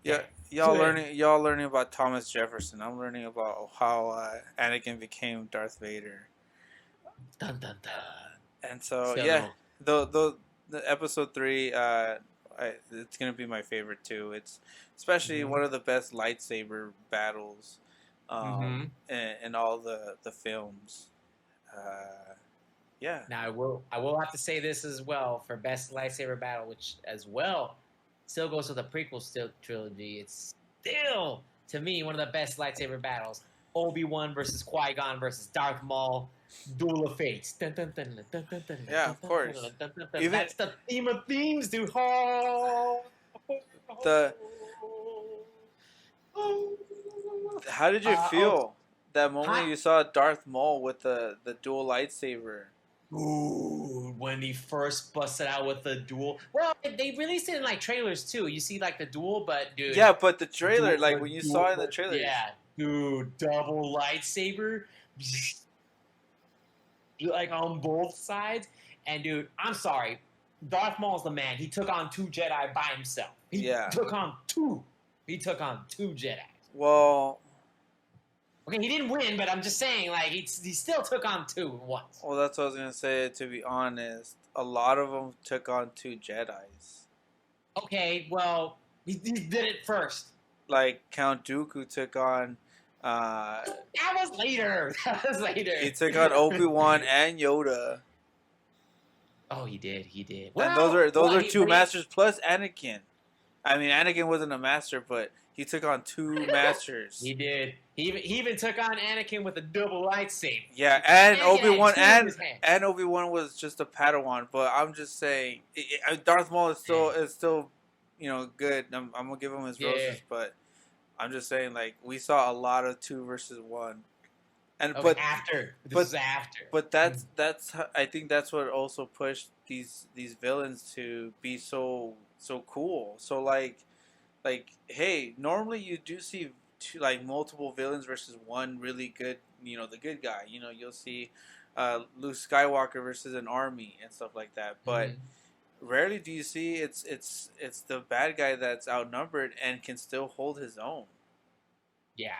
Speaker 1: yeah,
Speaker 2: Yeah. Good.
Speaker 1: y'all learning about Thomas Jefferson. I'm learning about how Anakin became Darth Vader.
Speaker 2: Dun dun dun.
Speaker 1: And so
Speaker 2: Still
Speaker 1: yeah,
Speaker 2: no.
Speaker 1: the episode 3, it's gonna be my favorite too. It's especially
Speaker 2: Mm-hmm.
Speaker 1: one of the best lightsaber battles,
Speaker 2: Mm-hmm.
Speaker 1: in all the films. Uh, yeah,
Speaker 2: Now I will have to say this as well for best lightsaber battle, which as well still goes with the prequel still trilogy. It's still to me one of the best lightsaber battles. Obi-Wan versus Qui-Gon versus Darth Maul. Duel of Fates. Dun, dun, dun, dun, dun, dun, dun,
Speaker 1: yeah,
Speaker 2: dun,
Speaker 1: of
Speaker 2: dun, dun,
Speaker 1: course.
Speaker 2: dun, dun, dun.
Speaker 1: Even
Speaker 2: That's the theme of themes, dude. Oh.
Speaker 1: the how did you
Speaker 2: Oh,
Speaker 1: feel that moment
Speaker 2: hi.
Speaker 1: you saw Darth Maul with the dual lightsaber?
Speaker 2: Ooh, when he first busted out with the duel. Well, they released it in like trailers too. You see like the duel, but dude,
Speaker 1: Yeah, but the trailer, like
Speaker 2: the
Speaker 1: when you saw
Speaker 2: duel,
Speaker 1: it in the trailers,
Speaker 2: yeah, dude, double lightsaber, like on both sides. And dude, I'm sorry, Darth Maul's the man. He took on two Jedi by himself. He
Speaker 1: yeah.
Speaker 2: took on two. He took on two Jedi.
Speaker 1: Well,
Speaker 2: Okay, he didn't win, but I'm just saying, like he still took on two once.
Speaker 1: well, that's what I was gonna say. To be honest, a lot of them took on two Jedi's.
Speaker 2: Okay, well, he did it first.
Speaker 1: Like Count Dooku took on,
Speaker 2: That was later. That was later.
Speaker 1: he took on Obi-Wan and Yoda,
Speaker 2: Oh, he did. He did.
Speaker 1: and
Speaker 2: Well,
Speaker 1: those are two masters plus Anakin. I mean, Anakin wasn't a master, but he took on two masters.
Speaker 2: he did. He even took on Anakin with a double lightsaber.
Speaker 1: Yeah, and
Speaker 2: Anakin had
Speaker 1: Obi-Wan
Speaker 2: two in his hand.
Speaker 1: and Obi-Wan was just a Padawan. But I'm just saying, Darth Maul is still good. I'm gonna give him his
Speaker 2: Yeah.
Speaker 1: roses, but I'm just saying, like, we saw a lot of 2 versus 1, And
Speaker 2: Okay, after this
Speaker 1: but
Speaker 2: is after.
Speaker 1: but I think that's what also pushed these villains to be so cool. So like hey, normally you do see like multiple villains versus one really good, the good guy. You'll see Luke Skywalker versus an army and stuff like that. But
Speaker 2: Mhm.
Speaker 1: rarely do you see it's the bad guy that's outnumbered and can still hold his own.
Speaker 2: Yeah,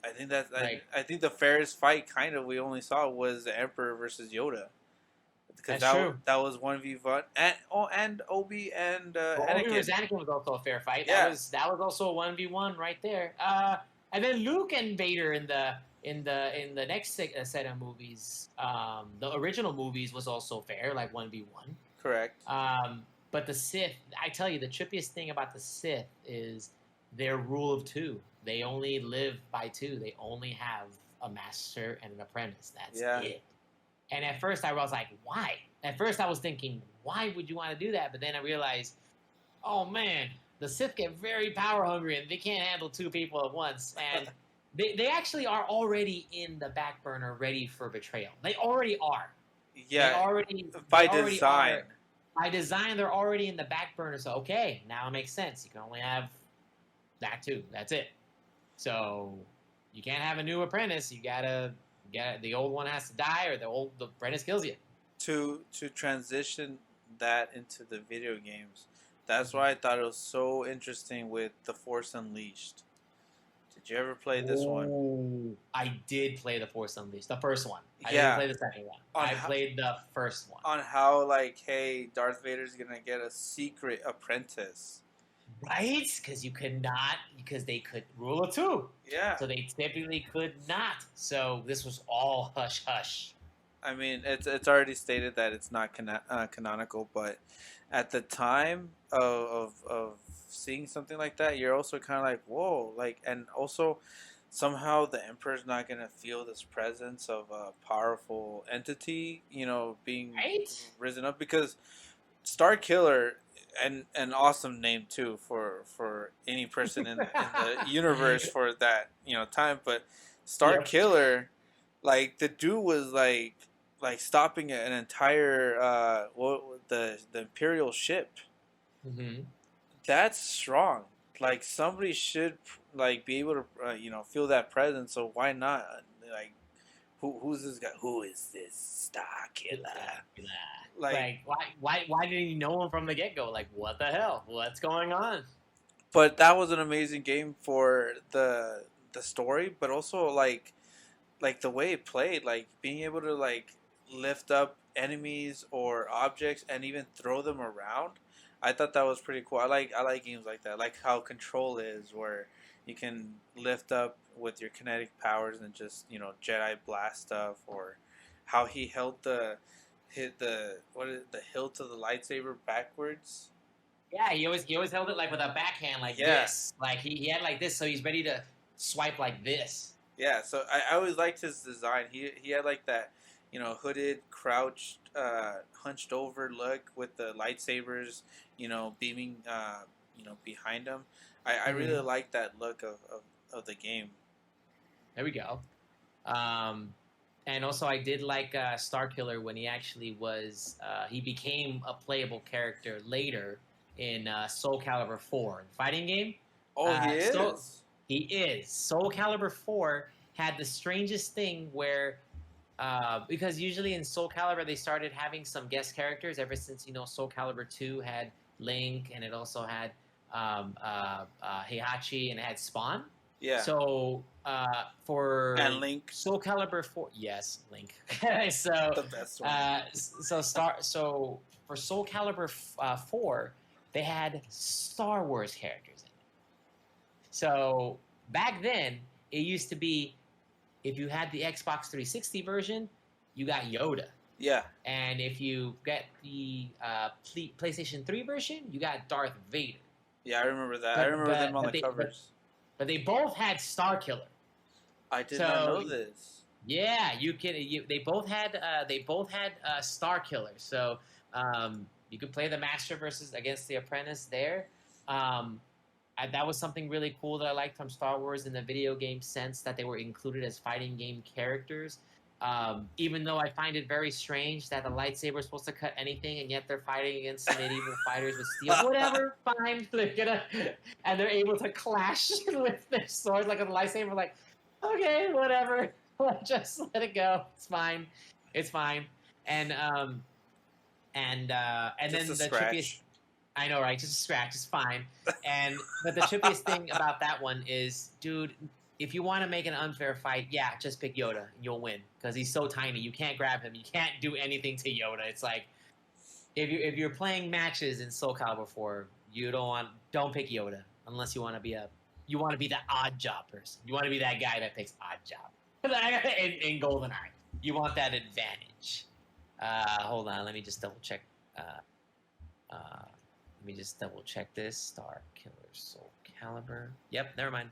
Speaker 1: I think that
Speaker 2: like
Speaker 1: I think the fairest fight kind of we only saw was the Emperor versus Yoda, because
Speaker 2: that's true.
Speaker 1: that was 1v1, and Obi and
Speaker 2: Well, Obi
Speaker 1: Anakin.
Speaker 2: vs Anakin was also a fair fight. That
Speaker 1: Yeah,
Speaker 2: was also a 1v1 right there. And then Luke and Vader in the next set of movies, the original movies was also fair, like 1v1.
Speaker 1: correct.
Speaker 2: But the Sith, I tell you, the trippiest thing about the Sith is their rule of two. They only live by two. They only have a master and an apprentice. That's
Speaker 1: Yeah,
Speaker 2: it. And at first I was like, why? At first I was thinking, why would you want to do that? But then I realized, oh man, the Sith get very power hungry and they can't handle two people at once. And they actually are already in the back burner ready for betrayal. They already are.
Speaker 1: yeah.
Speaker 2: They
Speaker 1: By
Speaker 2: already
Speaker 1: design.
Speaker 2: are. By design, they're already in the back burner. So okay, now it makes sense. You can only have that two. That's it. So you can't have a new apprentice. You gotta the old one has to die, or the apprentice kills you.
Speaker 1: To transition that into the video games. That's why I thought it was so interesting with The Force Unleashed. Did you ever play this one?
Speaker 2: Oh, I did play the Force Unleashed, the first one. I didn't
Speaker 1: Yeah,
Speaker 2: play the second one.
Speaker 1: on
Speaker 2: I
Speaker 1: how,
Speaker 2: played the first one.
Speaker 1: on how like, hey, Darth Vader's gonna get a secret apprentice.
Speaker 2: Right? Because they could rule of two.
Speaker 1: Yeah,
Speaker 2: So they typically could not. So this was all hush hush.
Speaker 1: I mean, it's already stated that it's not canonical, but at the time of seeing something like that, you're also kind of like, whoa, like, and also somehow the Emperor's not gonna feel this presence of a powerful entity, being
Speaker 2: Right?
Speaker 1: risen up, because Star Killer, and an awesome name too for any person in the universe for that time, but Star
Speaker 2: Yep.
Speaker 1: Killer, like the dude was like stopping an entire the Imperial ship.
Speaker 2: Mm-hmm.
Speaker 1: That's strong. Like somebody should like be able to feel that presence. So why not? Like who's this guy? Who is this Star Killer? Like,
Speaker 2: Why didn't you know him from the get go? Like, what the hell? What's going on?
Speaker 1: but that was an amazing game for the story, but also like the way it played, like being able to like lift up enemies or objects and even throw them around. I thought that was pretty cool. I like games like that, like how Control is, where you can lift up with your kinetic powers and just Jedi blast stuff, or how he held the hit the hilt of the lightsaber backwards.
Speaker 2: Yeah, he always held it like with a backhand like
Speaker 1: Yeah,
Speaker 2: this. Like he had like this, so he's ready to swipe like this.
Speaker 1: yeah. So I always liked his design. He had like that, hooded, crouched, hunched over look with the lightsabers, beaming, behind him. I really
Speaker 2: Mm-hmm.
Speaker 1: like that look of the game.
Speaker 2: There we go. Um, and also, I did like Starkiller when he actually was. He became a playable character later in Soul Calibur 4, the fighting game.
Speaker 1: Oh, he
Speaker 2: So
Speaker 1: is.
Speaker 2: he is. Soul Calibur 4 had the strangest thing where, because usually in Soul Calibur they started having some guest characters ever since Soul Calibur 2 had Link, and it also had Heihachi, and it had Spawn.
Speaker 1: Yeah.
Speaker 2: So for
Speaker 1: And Link,
Speaker 2: Soul Calibur 4, yes, Link. So
Speaker 1: the best one.
Speaker 2: so for Soul Calibur 4, they had Star Wars characters in it. So back then, it used to be if you had the Xbox 360 version, you got Yoda.
Speaker 1: Yeah.
Speaker 2: And if you get the PlayStation 3 version, you got Darth Vader.
Speaker 1: Yeah, I remember that. I remember them on the
Speaker 2: they,
Speaker 1: covers.
Speaker 2: but they both had Star Killer.
Speaker 1: I did not know this.
Speaker 2: Yeah, they both had Star Killer. So you could play the Master versus against the Apprentice there. that was something really cool that I liked from Star Wars in the video game sense that they were included as fighting game characters. Even though I find it very strange that the lightsaber is supposed to cut anything, and yet they're fighting against medieval fighters with steel. Whatever, fine. They're gonna, and they're able to clash with their swords like a lightsaber. Like, okay, whatever. Just let it go. It's fine. It's fine. And and
Speaker 1: Just
Speaker 2: then
Speaker 1: a
Speaker 2: the trippiest.
Speaker 1: scratch.
Speaker 2: I know, right? Just a scratch. It's fine. And but the trippiest thing about that one is, dude, if you want to make an unfair fight, yeah, just pick Yoda and you'll win because he's so tiny. You can't grab him. You can't do anything to Yoda. It's like if you're playing matches in Soul Calibur 4, you don't pick Yoda unless you want to be that odd job person. You want to be that guy that picks odd job in GoldenEye. You want that advantage. Hold on, let me just double check. Let me just double check this. Star Killer Soul Calibur. Yep, never mind.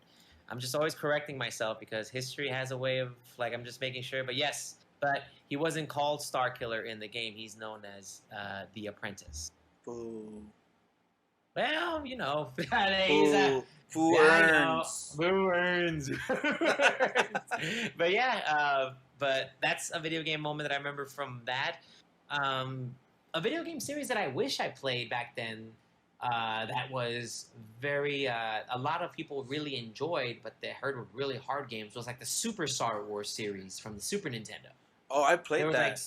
Speaker 2: I'm just always correcting myself because history has a way of, like, I'm just making sure. But yes, but he wasn't called Star Killer in the game. He's known as the Apprentice.
Speaker 1: Boo.
Speaker 2: Well, you know,
Speaker 1: Boo. Boo earns.
Speaker 2: Boo earns. But yeah, but that's a video game moment that I remember from that. A video game series that I wish I played back then that was very a lot of people really enjoyed, but they heard were really hard games was like the Super Star Wars series from the Super Nintendo.
Speaker 1: Oh, I played that.
Speaker 2: Like,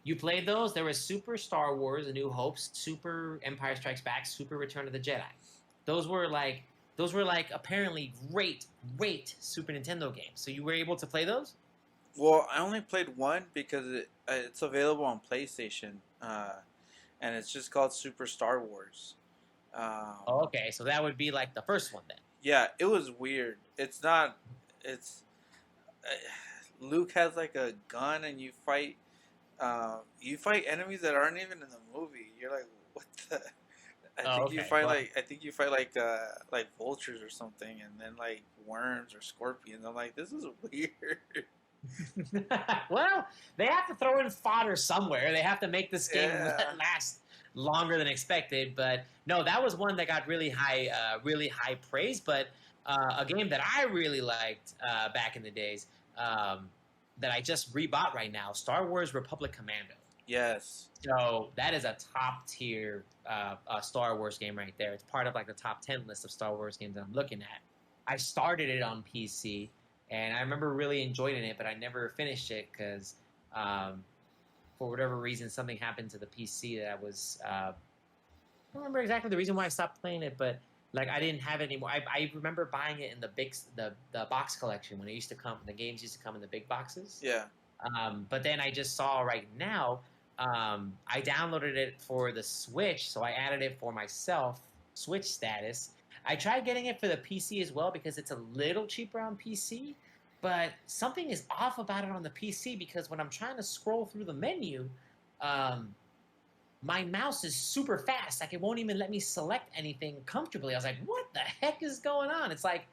Speaker 2: you played those? There was Super Star Wars: A New Hope, Super Empire Strikes Back, Super Return of the Jedi. Those were like apparently great Super Nintendo games. So you were able to play those?
Speaker 1: Well, I only played one because it's available on PlayStation, and it's just called Super Star Wars.
Speaker 2: Oh, okay, so that would be like the first one then.
Speaker 1: Yeah, it was weird. It's not. It's Luke has like a gun, and you fight enemies that aren't even in the movie. You're like, what the? I think you fight like vultures or something, and then like worms or scorpions. I'm like, this is weird.
Speaker 2: Well, they have to throw in fodder somewhere. They have to make this game last longer than expected. But no, that was one that got really high praise. But a game that I really liked back in the days that I just rebought right now, Star Wars Republic Commando.
Speaker 1: Yes.
Speaker 2: So that is a top tier Star Wars game right there. It's part of like the top 10 list of Star Wars games that I'm looking at. I started it on PC. And I remember really enjoying it, but I never finished it because, for whatever reason, something happened to the PC that I was. I don't remember exactly the reason why I stopped playing it, but like I didn't have it anymore. I remember buying it in the box collection when it used to come. The games used to come in the big boxes.
Speaker 1: Yeah.
Speaker 2: But then I just saw right now. I downloaded it for the Switch, so I added it for myself. Switch status. I tried getting it for the PC as well because it's a little cheaper on PC, but something is off about it on the PC because when I'm trying to scroll through the menu, my mouse is super fast. Like it won't even let me select anything comfortably. I was like, what the heck is going on? It's like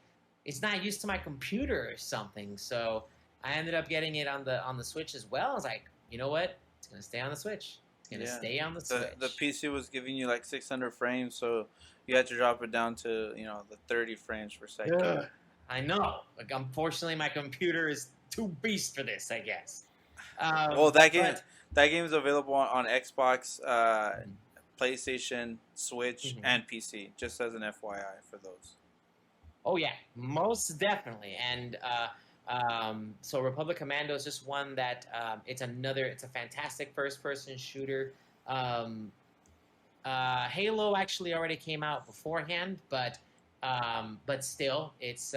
Speaker 2: it's not used to my computer or something. So I ended up getting it on the Switch as well. I was like, you know what? It's gonna stay on the Switch. It's gonna stay on the Switch.
Speaker 1: The PC was giving you like 600 frames, so you had to drop it down to the 30 frames per second.
Speaker 2: Yeah. I know. Like, unfortunately, my computer is too beast for this. I guess.
Speaker 1: Well, that game is available on Xbox, PlayStation, Switch, and PC. Just as an FYI for those.
Speaker 2: Oh yeah, most definitely. And so Republic Commando is just one that it's a fantastic first-person shooter. Halo actually already came out beforehand, but still, it's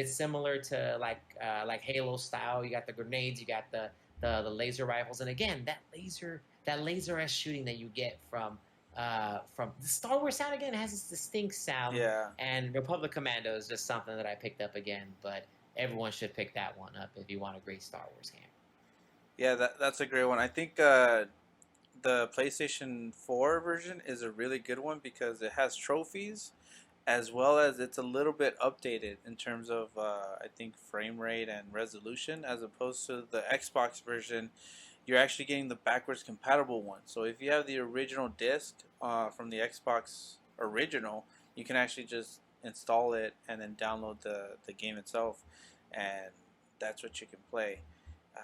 Speaker 2: similar to like Halo style. You got the grenades, you got the laser rifles, and again that laser shooting that you get from the Star Wars sound again has this distinct sound.
Speaker 1: Yeah.
Speaker 2: And Republic Commando is just something that I picked up again, but everyone should pick that one up if you want a great Star Wars game.
Speaker 1: Yeah, that's a great one. I think the PlayStation 4 version is a really good one because it has trophies, as well as it's a little bit updated in terms of I think frame rate and resolution, as opposed to the Xbox version. You're actually getting the backwards compatible one. So if you have the original disc from the Xbox original, you can actually just install it, and then download the game itself, and that's what you can play. Uh,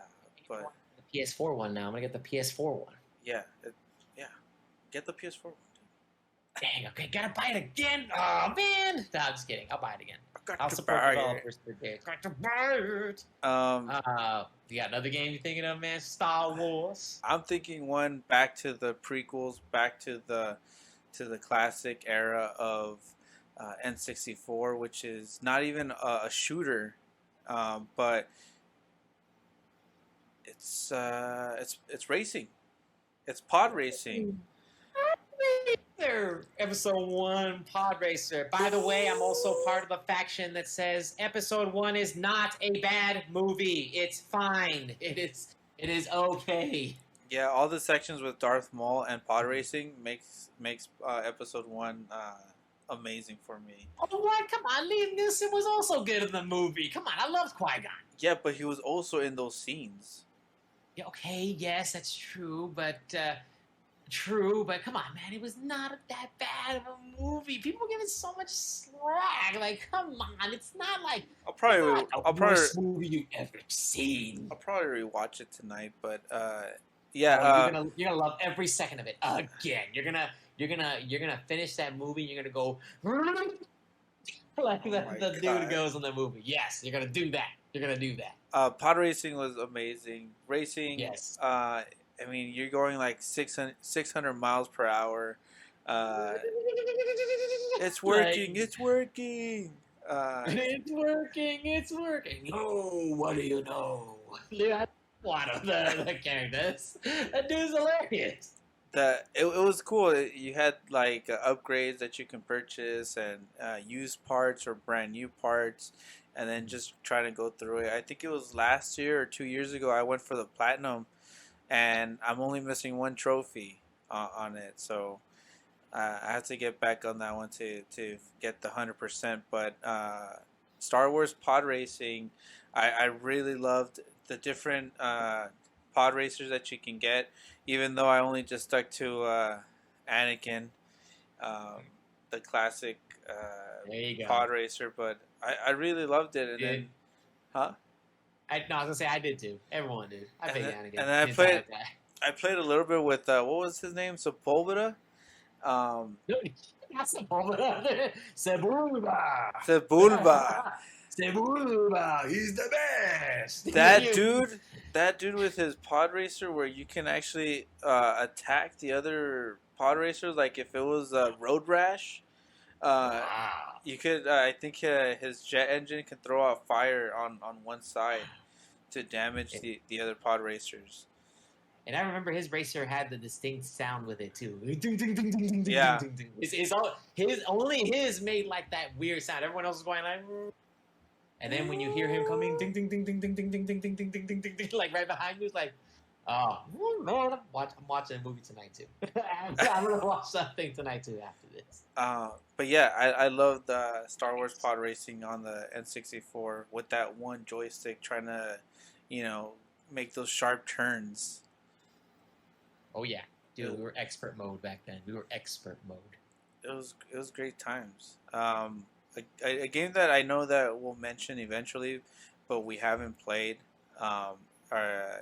Speaker 1: but
Speaker 2: The PS4 one now. I'm gonna get the PS4 one.
Speaker 1: yeah, yeah, get the PS4 one.
Speaker 2: Dang, okay, gotta buy it again. Oh man, no, I'm just kidding. I'll buy it again.
Speaker 1: I got
Speaker 2: I'll
Speaker 1: to
Speaker 2: support
Speaker 1: buy it.
Speaker 2: developers for days. Got to buy it. You got another game you're thinking of, man? Star Wars.
Speaker 1: I'm thinking one back to the prequels, back to the classic era of N64, which is not even a shooter, but it's racing. It's pod racing.
Speaker 2: Episode 1 Pod Racer. By the way, I'm also part of the faction that says Episode 1 is not a bad movie. It's fine. It is okay.
Speaker 1: Yeah, all the sections with Darth Maul and pod racing makes Episode 1 amazing for me.
Speaker 2: Oh what? Come on, Liam Neeson was also good in the movie. Come on, I loved Qui-Gon.
Speaker 1: Yeah, but he was also in those scenes.
Speaker 2: Yeah, okay, yes, that's true, but come on, man, it was not that bad of a movie. People give it so much slack. Like, come on, it's not like
Speaker 1: I'll probably
Speaker 2: worst movie you've ever seen.
Speaker 1: I'll probably rewatch it tonight, but
Speaker 2: yeah, you're gonna love every second of it again. You're gonna finish that movie. You're gonna go like the dude goes in the movie. Yes, you're gonna do that. You're gonna do that.
Speaker 1: Pod racing was amazing. Racing,
Speaker 2: yes.
Speaker 1: I mean, you're going like 600 miles per hour. It's working. It's working.
Speaker 2: It's working. Oh, what do you know? One of the characters. That dude's hilarious.
Speaker 1: It was cool. You had like upgrades that you can purchase and used parts or brand new parts, and then just trying to go through it. I think it was last year or 2 years ago. I went for the platinum, and I'm only missing one trophy on it. So I have to get back on that one to get the 100%. But Star Wars pod racing, I really loved the different pod racers that you can get. Even though I only just stuck to Anakin, the classic pod racer, but I really loved it. And then, huh?
Speaker 2: I was gonna say I did too. Everyone did. I picked Anakin.
Speaker 1: And then I played a little bit with what was his name? Sepulveda.
Speaker 2: Not Sepulveda. Sebulba. Sebulba. He's the best.
Speaker 1: That dude with his pod racer, where you can actually attack the other pod racers, like if it was Road Rash. You could. I think his jet engine can throw out fire on one side to damage the other pod racers.
Speaker 2: And I remember his racer had the distinct sound with it too.
Speaker 1: Yeah.
Speaker 2: Only his made like that weird sound. Everyone else was going like. And then when you hear him coming, ding ding ding ding ding ding ding ding ding ding ding ding ding ding, like right behind you, it's like, oh man, I'm watching a movie tonight too. I'm gonna watch something tonight too after this.
Speaker 1: But yeah, I love the Star Wars pod racing on the N64 with that one joystick trying to, make those sharp turns.
Speaker 2: Oh yeah, dude, we were expert mode back then. We were expert mode.
Speaker 1: It was great times. A game that I know that we'll mention eventually, but we haven't played,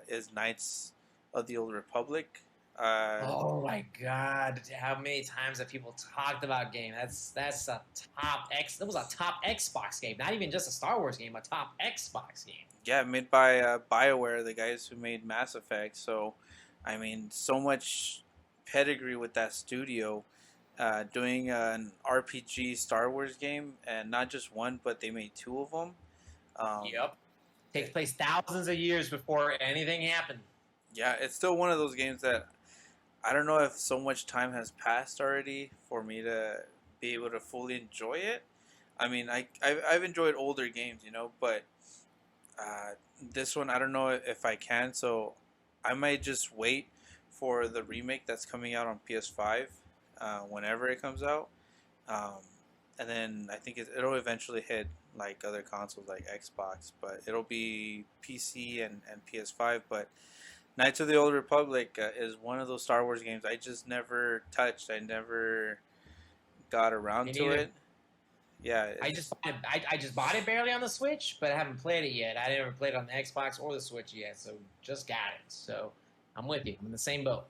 Speaker 1: is Knights of the Old Republic.
Speaker 2: Oh my God! How many times have people talked about game? That's a top X. That was a top Xbox game. Not even just a Star Wars game, a top Xbox game.
Speaker 1: Yeah, made by BioWare, the guys who made Mass Effect. So, I mean, so much pedigree with that studio. Doing an RPG Star Wars game, and not just one, but they made 2 of them.
Speaker 2: Yep. Takes place thousands of years before anything happened.
Speaker 1: Yeah, it's still one of those games that I don't know if so much time has passed already for me to be able to fully enjoy it. I mean, I've enjoyed older games, but this one I don't know if I can, so I might just wait for the remake that's coming out on PS5. Whenever it comes out, and then I think it'll eventually hit like other consoles like Xbox, but it'll be PC and PS5. But Knights of the Old Republic is one of those Star Wars games I just never touched. I never got around to it. Yeah,
Speaker 2: I just bought it barely on the Switch, but I haven't played it yet. I never played it on the Xbox or the Switch yet, so just got it. So I'm with you. I'm in the same boat.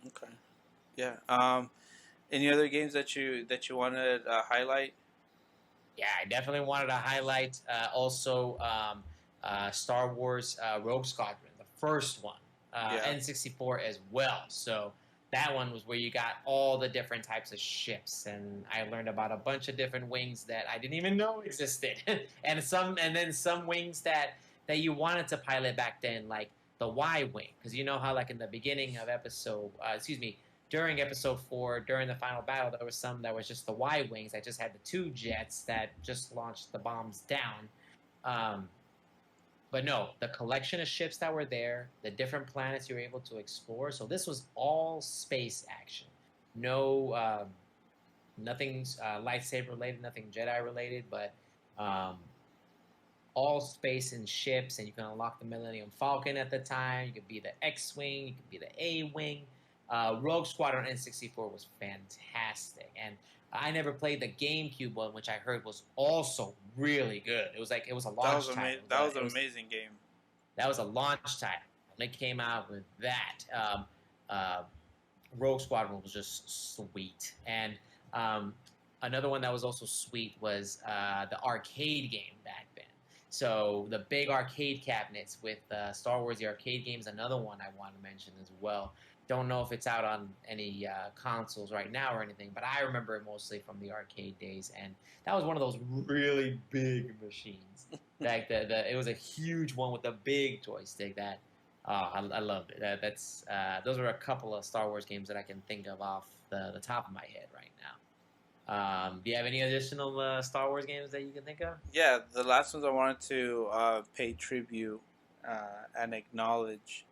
Speaker 1: okay. Yeah. Any other games that you want to highlight?
Speaker 2: Yeah, I definitely wanted to highlight also Star Wars Rogue Squadron, the first one,
Speaker 1: Yeah.
Speaker 2: N64 as well. So that one was where you got all the different types of ships, and I learned about a bunch of different wings that I didn't even know existed, and then some wings that you wanted to pilot back then, like the Y wing, because you know how like in the beginning of during episode 4, during the final battle, there was some that was just the Y wings that just had the 2 jets that just launched the bombs down. Um, but no, the collection of ships that were there, the different planets you were able to explore. So this was all space action. No, nothing lightsaber related, nothing Jedi related, but um, all space and ships, and you can unlock the Millennium Falcon at the time. You could be the X-wing, you could be the A-wing. Rogue Squadron N64 was fantastic, and I never played the GameCube one, which I heard was also really good. It was a launch title.
Speaker 1: That was an amazing game.
Speaker 2: That was a launch title. When it came out with that, uh, Rogue Squadron was just sweet, and another one that was also sweet was the arcade game back then. So the big arcade cabinets with Star Wars the arcade games, another one I want to mention as well. Don't know if it's out on any consoles right now or anything, but I remember it mostly from the arcade days, and that was one of those really big machines. Like it was a huge one with a big joystick. I loved it. Those are a couple of Star Wars games that I can think of off the top of my head right now. Do you have any additional Star Wars games that you can think of?
Speaker 1: Yeah, the last ones I wanted to pay tribute and acknowledge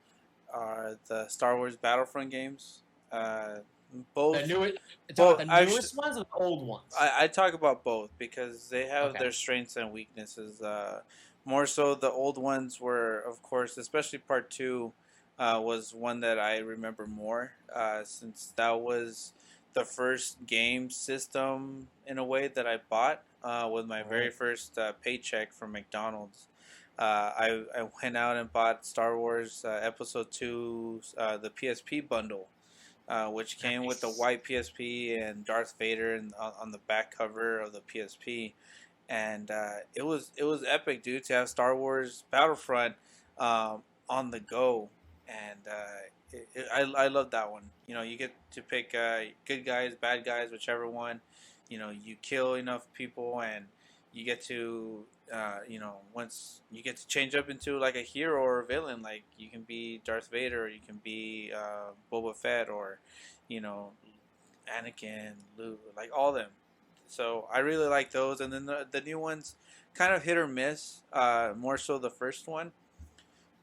Speaker 1: are the Star Wars Battlefront games. Uh,
Speaker 2: The
Speaker 1: both,
Speaker 2: newest, about
Speaker 1: both.
Speaker 2: the
Speaker 1: Actually,
Speaker 2: newest ones or the old ones?
Speaker 1: I talk about both because they have
Speaker 2: Okay.
Speaker 1: their strengths and weaknesses. More so, the old ones were, of course, especially Part Two, was one that I remember more, since that was the first game system in a way that I bought with my very
Speaker 2: Right.
Speaker 1: first paycheck from McDonald's. I went out and bought Star Wars Episode Two, the PSP bundle, which came with the
Speaker 2: Nice.
Speaker 1: white PSP and Darth Vader on the back cover of the PSP, and it was epic, dude, to have Star Wars Battlefront on the go, and I love that one. You know, you get to pick good guys, bad guys, whichever one. You know, you kill enough people, and you get to once you get to change up into like a hero or a villain, like you can be Darth Vader, or you can be Boba Fett, or you know Anakin, Luke, like all of them. So I really like those, and then the new ones kind of hit or miss. More so the first one,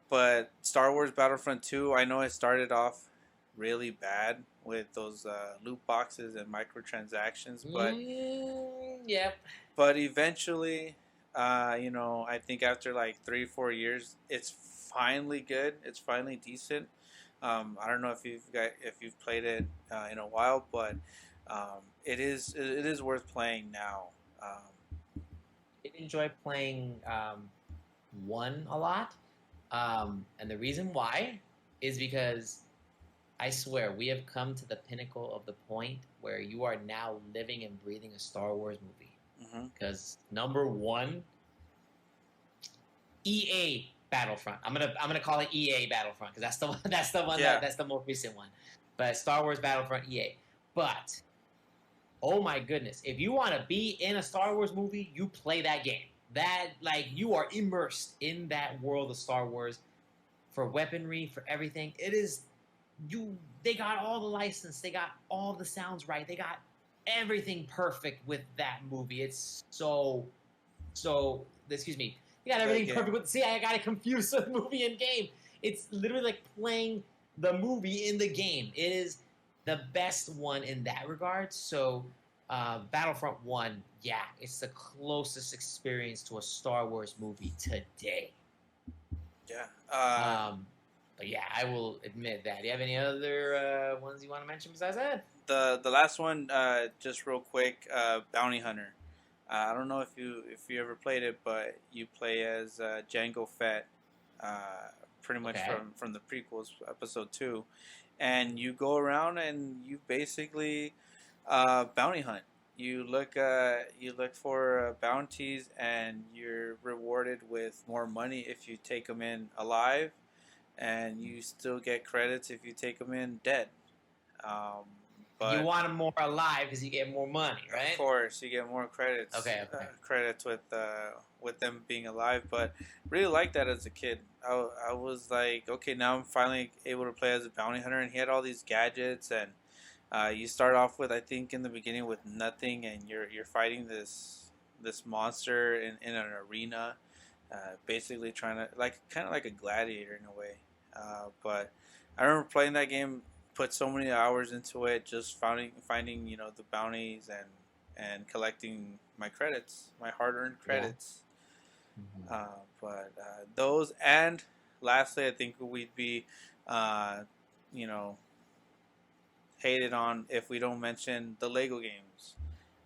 Speaker 1: but Star Wars Battlefront 2, I know it started off really bad with those loot boxes and microtransactions,
Speaker 2: Yep.
Speaker 1: but eventually, I think after like 3 4 years, it's finally good. It's finally decent. I don't know if you've played it in a while, but it is worth playing now.
Speaker 2: Did enjoy playing one a lot, and the reason why is because I swear we have come to the pinnacle of the point where you are now living and breathing a Star Wars movie.
Speaker 1: Hmm.
Speaker 2: Because number one, EA Battlefront. I'm gonna call it EA Battlefront because that's the one
Speaker 1: Yeah,
Speaker 2: that's the most recent one. But Star Wars Battlefront EA. But oh my goodness, if you want to be in a Star Wars movie, you play that game. That like you are immersed in that world of Star Wars for weaponry, for everything. It is you they got all the license, they got all the sounds right, they got everything perfect with that movie. It's so excuse me. You got everything
Speaker 1: yeah,
Speaker 2: perfect with see, I got it confused with movie and game. It's literally like playing the movie in the game. It is the best one in that regard. So Battlefront 1, yeah, it's the closest experience to a Star Wars movie today.
Speaker 1: yeah.
Speaker 2: But yeah, I will admit that. Do you have any other ones you want to mention besides that?
Speaker 1: The last one, just real quick, Bounty Hunter. I don't know if you ever played it, but you play as Jango Fett, pretty much
Speaker 2: Okay.
Speaker 1: from the prequels, Episode 2, and you go around and you basically bounty hunt. You look for bounties, and you're rewarded with more money if you take them in alive, and you still get credits if you take them in dead. Um,
Speaker 2: You
Speaker 1: but
Speaker 2: want them more alive because you get more money,
Speaker 1: of
Speaker 2: right?
Speaker 1: course, you get more credits.
Speaker 2: Okay, okay.
Speaker 1: Credits with them being alive, but really liked that as a kid. I was like, okay, now I'm finally able to play as a bounty hunter, and he had all these gadgets, and you start off with, I think in the beginning, with nothing, and you're fighting this monster in an arena, basically trying to, like, kind of like a gladiator in a way. But I remember playing that game, put so many hours into it, just finding the bounties and collecting my credits, my hard earned
Speaker 2: Yeah.
Speaker 1: credits. But those, and lastly, I think we'd be, you know, hated on if we don't mention the Lego games,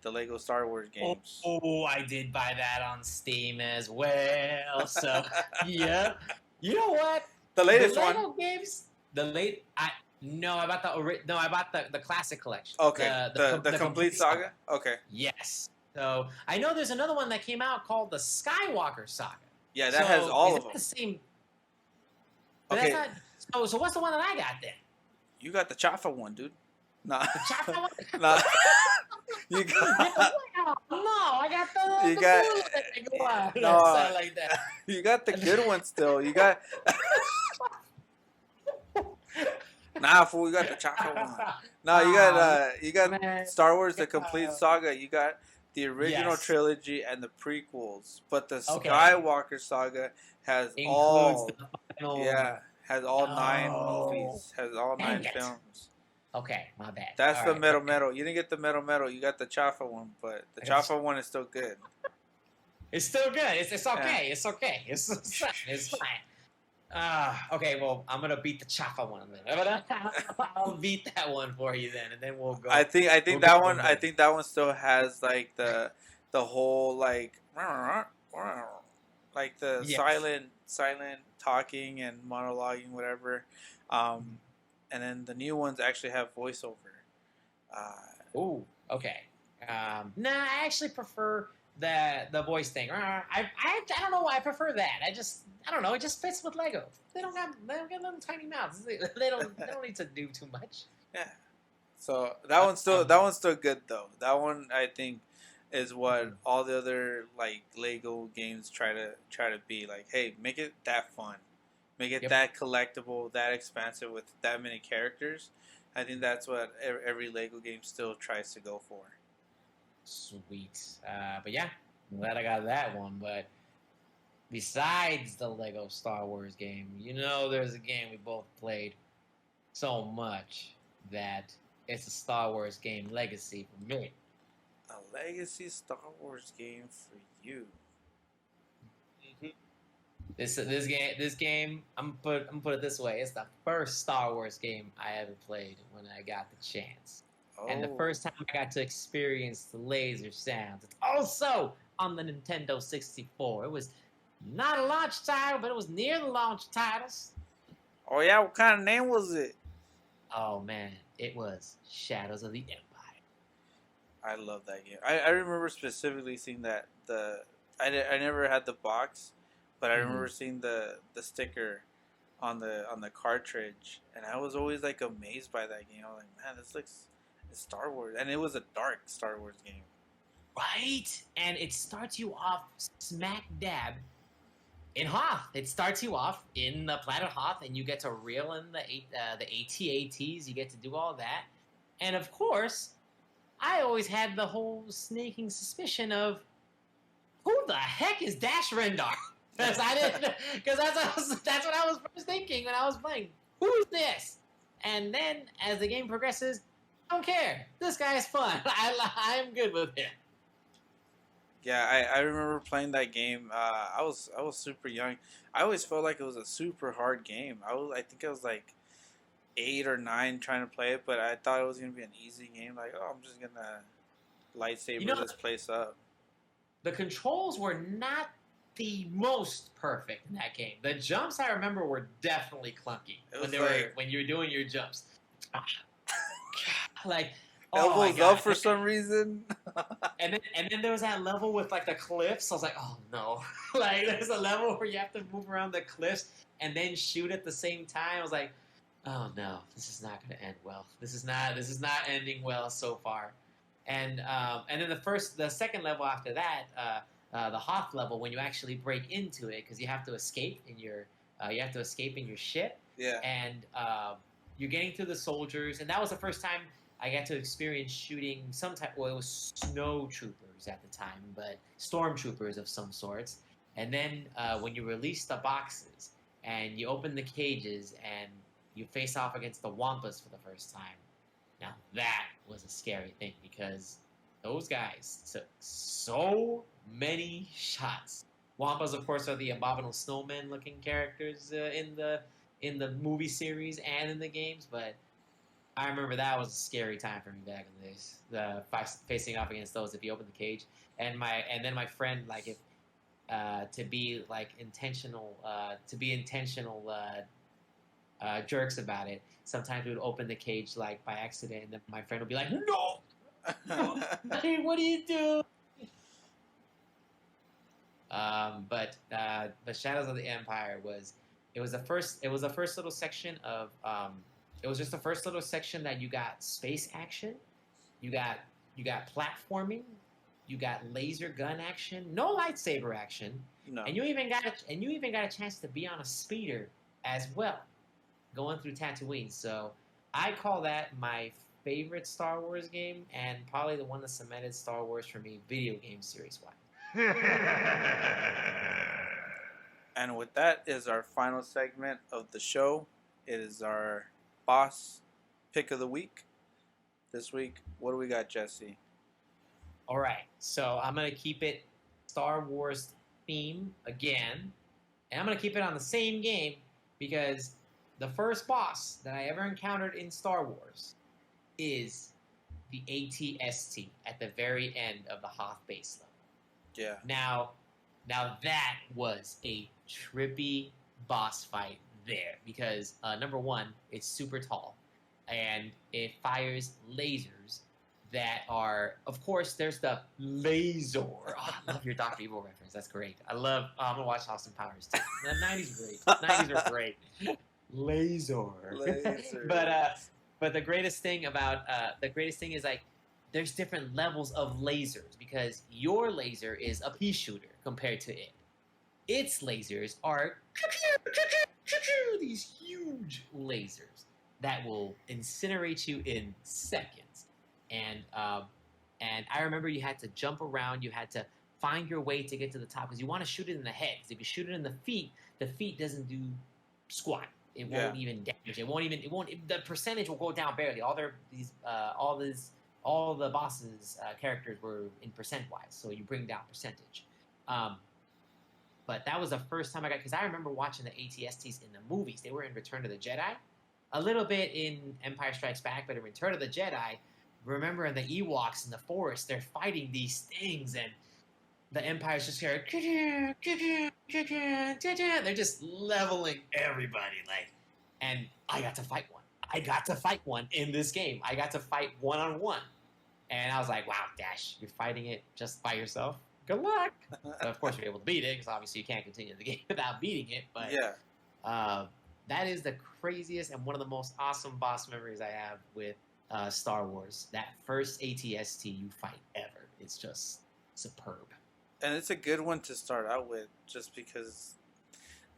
Speaker 1: the Lego Star Wars games.
Speaker 2: Oh, I did buy that on Steam as well. So yeah, you know what?
Speaker 1: The
Speaker 2: The
Speaker 1: latest one.
Speaker 2: Lego games, the late I no, I bought I bought the classic collection.
Speaker 1: Okay,
Speaker 2: The
Speaker 1: the complete saga. Okay,
Speaker 2: Yes. So I know there's another one that came out called the Skywalker Saga.
Speaker 1: yeah, that has all
Speaker 2: is
Speaker 1: of
Speaker 2: it
Speaker 1: them.
Speaker 2: the same? But
Speaker 1: Okay,
Speaker 2: that's not. So what's the one that I got then?
Speaker 1: you got the Chafa one, dude. Nah,
Speaker 2: The Chaka one?
Speaker 1: nah. You
Speaker 2: Yeah,
Speaker 1: got
Speaker 2: wow, no, I got
Speaker 1: you
Speaker 2: the
Speaker 1: got
Speaker 2: blue one.
Speaker 1: no.
Speaker 2: Something like that.
Speaker 1: You got the good one still. You got nah, fool. You got the Chafa one. No, you got
Speaker 2: Man.
Speaker 1: Star Wars the complete saga. You got the original
Speaker 2: Yes.
Speaker 1: trilogy and the prequels, but the
Speaker 2: Okay.
Speaker 1: Skywalker saga has
Speaker 2: Includes
Speaker 1: all
Speaker 2: the final.
Speaker 1: has all 9
Speaker 2: No.
Speaker 1: movies, has all
Speaker 2: Dang
Speaker 1: 9
Speaker 2: it.
Speaker 1: films.
Speaker 2: Okay, my bad.
Speaker 1: That's
Speaker 2: All
Speaker 1: the
Speaker 2: right,
Speaker 1: metal
Speaker 2: okay.
Speaker 1: metal. You didn't get the metal metal. You got the Chafa one, but the
Speaker 2: I got
Speaker 1: Chafa one is still good.
Speaker 2: It's still good. It's okay. It's okay. It's fine. It's fine. Okay, well, I'm gonna beat the Chafa one then. I'll beat that one for you then, and then we'll go.
Speaker 1: I think
Speaker 2: We'll
Speaker 1: that
Speaker 2: go
Speaker 1: one.
Speaker 2: from
Speaker 1: I
Speaker 2: there.
Speaker 1: think that one still has like the whole like the
Speaker 2: Yes.
Speaker 1: silent talking and monologuing, whatever. And then the new ones actually have voiceover.
Speaker 2: Ooh. Okay. Nah, I actually prefer the voice thing. I don't know why I prefer that. I don't know. It just fits with Lego. They don't get little tiny mouths. They don't need to do too much.
Speaker 1: Yeah. So that one's still good though. That one I think is what all the other like Lego games try to be like. Hey, make it that fun, make it
Speaker 2: Yep.
Speaker 1: that collectible, that expansive with that many characters. I think that's what every Lego game still tries to go for.
Speaker 2: Sweet. But yeah, I'm glad I got that one. But besides the Lego Star Wars game, there's a game we both played so much that it's a Star Wars game legacy for me.
Speaker 1: A legacy Star Wars game for you.
Speaker 2: This game, I'm gonna put it this way: it's the first Star Wars game I ever played when I got the chance, and the first time I got to experience the laser sounds. It's also on the Nintendo 64. It was not a launch title, but it was near the launch titles.
Speaker 1: Oh yeah, what kind of name was it?
Speaker 2: Oh man, it was Shadows of the Empire.
Speaker 1: I love that game. I remember specifically seeing that I never had the box, but I remember seeing the sticker on the cartridge, and I was always like amazed by that game. I was like, man, this looks it's Star Wars, and it was a dark Star Wars game.
Speaker 2: Right, and it starts you off smack dab in Hoth. It starts you off in the planet Hoth, and you get to reel in the AT-ATs. You get to do all that, and of course, I always had the whole sneaking suspicion of who the heck is Dash Rendar? Because that's what I was first thinking when I was playing. Who's this? And then as the game progresses, I don't care. This guy is fun. I'm good with him.
Speaker 1: Yeah, I remember playing that game. I was super young. I always felt like it was a super hard game. I think I was like 8 or 9 trying to play it, but I thought it was gonna be an easy game. Like, oh, I'm just gonna lightsaber this place up.
Speaker 2: the controls were not the most perfect in that game. The jumps I remember were definitely clunky when you were doing your jumps. Like, oh my
Speaker 1: elbows
Speaker 2: god!
Speaker 1: up for some reason.
Speaker 2: And then there was that level with like the cliffs. I was like, oh no! Like there's a level where you have to move around the cliffs and then shoot at the same time. I was like, oh no, this is not going to end well. This is not ending well so far. And then the second level after that, the Hoth level, when you actually break into it, because you have to escape in your ship.
Speaker 1: Yeah.
Speaker 2: And you're getting through the soldiers, and that was the first time I got to experience shooting some type. Well, it was snow troopers at the time, but stormtroopers of some sorts. And then when you release the boxes and you open the cages and you face off against the Wampas for the first time. Now that was a scary thing because those guys took so many shots. Wampas, of course, are the abominable snowmen-looking characters in the movie series and in the games, but I remember that was a scary time for me back in the days. Facing off against those if you open the cage, and then my friend, like, if to be intentional jerks about it. Sometimes we would open the cage like by accident, and then my friend would be like, "No, no, hey, what are you doing?" But Shadows of the Empire was the first little section of it was just the first little section that you got space action, you got platforming, you got laser gun action, no lightsaber action,
Speaker 1: No.
Speaker 2: and you even got a chance to be on a speeder as well, going through Tatooine. So I call that my favorite Star Wars game, and probably the one that cemented Star Wars for me, video game series wise.
Speaker 1: And with that is our final segment of the show. It is our boss pick of the week. This week, what do we got, Jesse?
Speaker 2: All right, so I'm going to keep it Star Wars theme again, and I'm going to keep it on the same game because the first boss that I ever encountered in Star Wars is the AT-ST at the very end of the Hoth base level.
Speaker 1: Yeah.
Speaker 2: Now that was a trippy boss fight there because number one, it's super tall and it fires lasers that are, of course, there's the laser. Oh, I love your Dr. Evil reference. That's great. I'm gonna watch Austin Powers too. The 90s were great. 90s are great. Laser. But the greatest thing is like there's different levels of lasers because your laser is a pea shooter compared to it. Its lasers are these huge lasers that will incinerate you in seconds. And I remember you had to jump around. You had to find your way to get to the top because you want to shoot it in the head. Because if you shoot it in the feet doesn't do squat. It won't even damage. The percentage will go down barely. All the bosses' characters were in percent wise, so you bring down percentage. But that was the first time because I remember watching the AT-STs in the movies. They were in Return of the Jedi, a little bit in Empire Strikes Back, but in Return of the Jedi, remember the Ewoks in the forest, they're fighting these things, and the Empire's just here, they're just leveling everybody, and I got to fight one in this game. I got to fight one-on-one, and I was like, wow, Dash, you're fighting it just by yourself? Good luck. But of course, you're able to beat it, because obviously you can't continue the game without beating it, but that is the craziest and one of the most awesome boss memories I have with Star Wars. That first AT-ST you fight ever. It's just superb.
Speaker 1: And it's a good one to start out with just because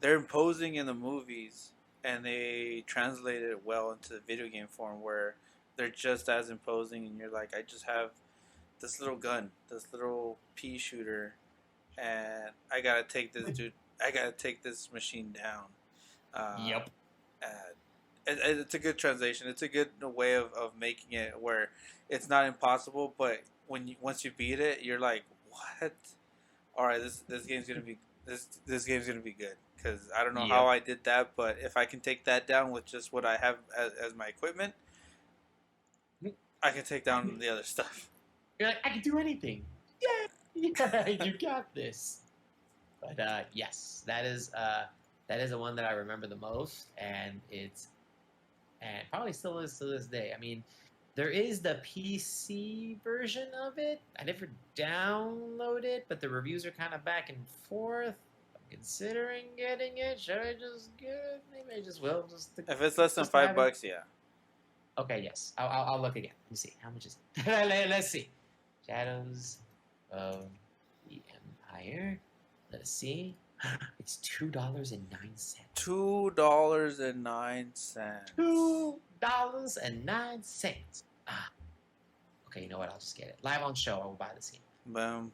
Speaker 1: they're imposing in the movies and they translate it well into the video game form where they're just as imposing and you're like, I just have this little gun, this little pea shooter, and I gotta take this machine down.
Speaker 2: Yep.
Speaker 1: It's a good translation. It's a good way of making it where it's not impossible, but once you beat it, you're like, what? All right, this game's gonna be good because I don't know how I did that, but if I can take that down with just what I have as my equipment, I can take down the other stuff.
Speaker 2: You're like, I can do anything. Yeah. Yeah, you got this. But yes, that is the one that I remember the most, and probably still is to this day. I mean, there is the PC version of it. I never downloaded it, but the reviews are kind of back and forth. I'm considering getting it. Should I just get it? Maybe I just will.
Speaker 1: If it's less than
Speaker 2: just to have it.
Speaker 1: $5, yeah.
Speaker 2: Okay, yes. I'll look again. Let me see. How much is it? Let's see. Shadows of the Empire. Let's see. It's $2.09.
Speaker 1: $2.09.
Speaker 2: $2.09. Okay, you know what? I'll just get it. Live on show, I will buy this game.
Speaker 1: Boom.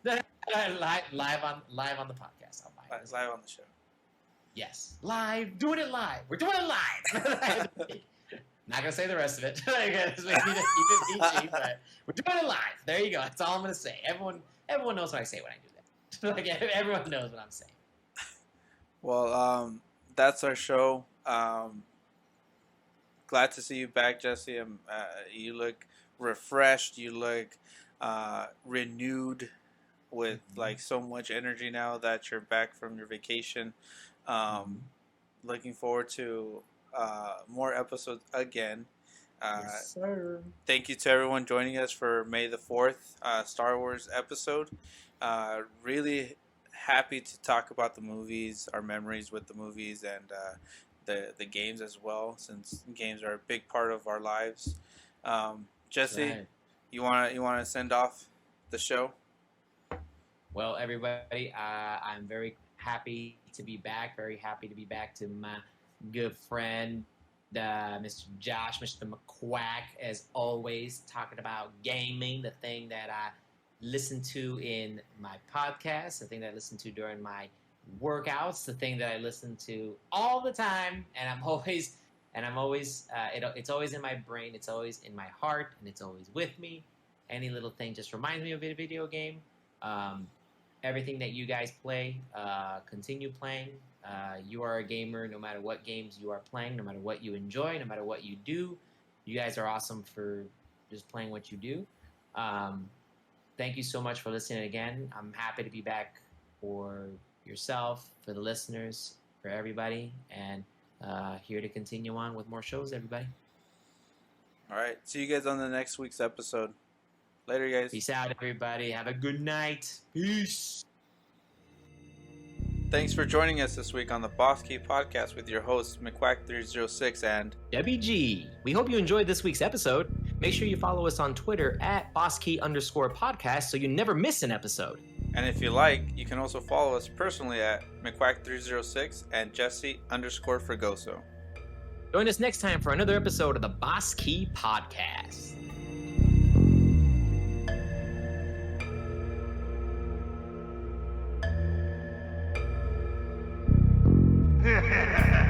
Speaker 2: live on the podcast, I'll buy it.
Speaker 1: Live on the show.
Speaker 2: Yes. Live. Doing it live. We're doing it live. Not going to say the rest of it. Keep it PG, but we're doing it live. There you go. That's all I'm going to say. Everyone knows what I say when I do that. Like, everyone knows what I'm saying.
Speaker 1: Well, that's our show. Glad to see you back, Jessie. You look refreshed. You look renewed with like so much energy now that you're back from your vacation. Looking forward to more episodes again.
Speaker 2: Yes, sir.
Speaker 1: Thank you to everyone joining us for May the 4th Star Wars episode. Really happy to talk about the movies, our memories with the movies, and the games as well, since games are a big part of our lives. Jessie,
Speaker 2: Right.
Speaker 1: you wanna send off the show?
Speaker 2: Well, everybody, I'm very happy to be back. Very happy to be back to my good friend, Mr. Josh, Mr. McQuack, as always, talking about gaming, the thing that I listen to in my podcast, the thing that I listen to during my workouts, the thing that I listen to all the time, and it's always in my brain, it's always in my heart, and it's always with me. Any little thing just reminds me of a video game. Everything that you guys play, continue playing. You are a gamer no matter what games you are playing, no matter what you enjoy, no matter what you do. You guys are awesome for just playing what you do. Thank you so much for listening again. I'm happy to be back for yourself, for the listeners, for everybody, and here to continue on with more shows, everybody.
Speaker 1: All right. See you guys on the next week's episode. Later, guys.
Speaker 2: Peace out, everybody. Have a good night. Peace.
Speaker 1: Thanks for joining us this week on the Boss Key Podcast with your hosts, McQuack306 and
Speaker 2: WG. We hope you enjoyed this week's episode. Make sure you follow us on Twitter at BossKey_podcast so you never miss an episode.
Speaker 1: And if you like, you can also follow us personally at McQuack306 and Jessie_Fregoso.
Speaker 2: Join us next time for another episode of the Boss Key Podcast.
Speaker 3: Ha ha ha!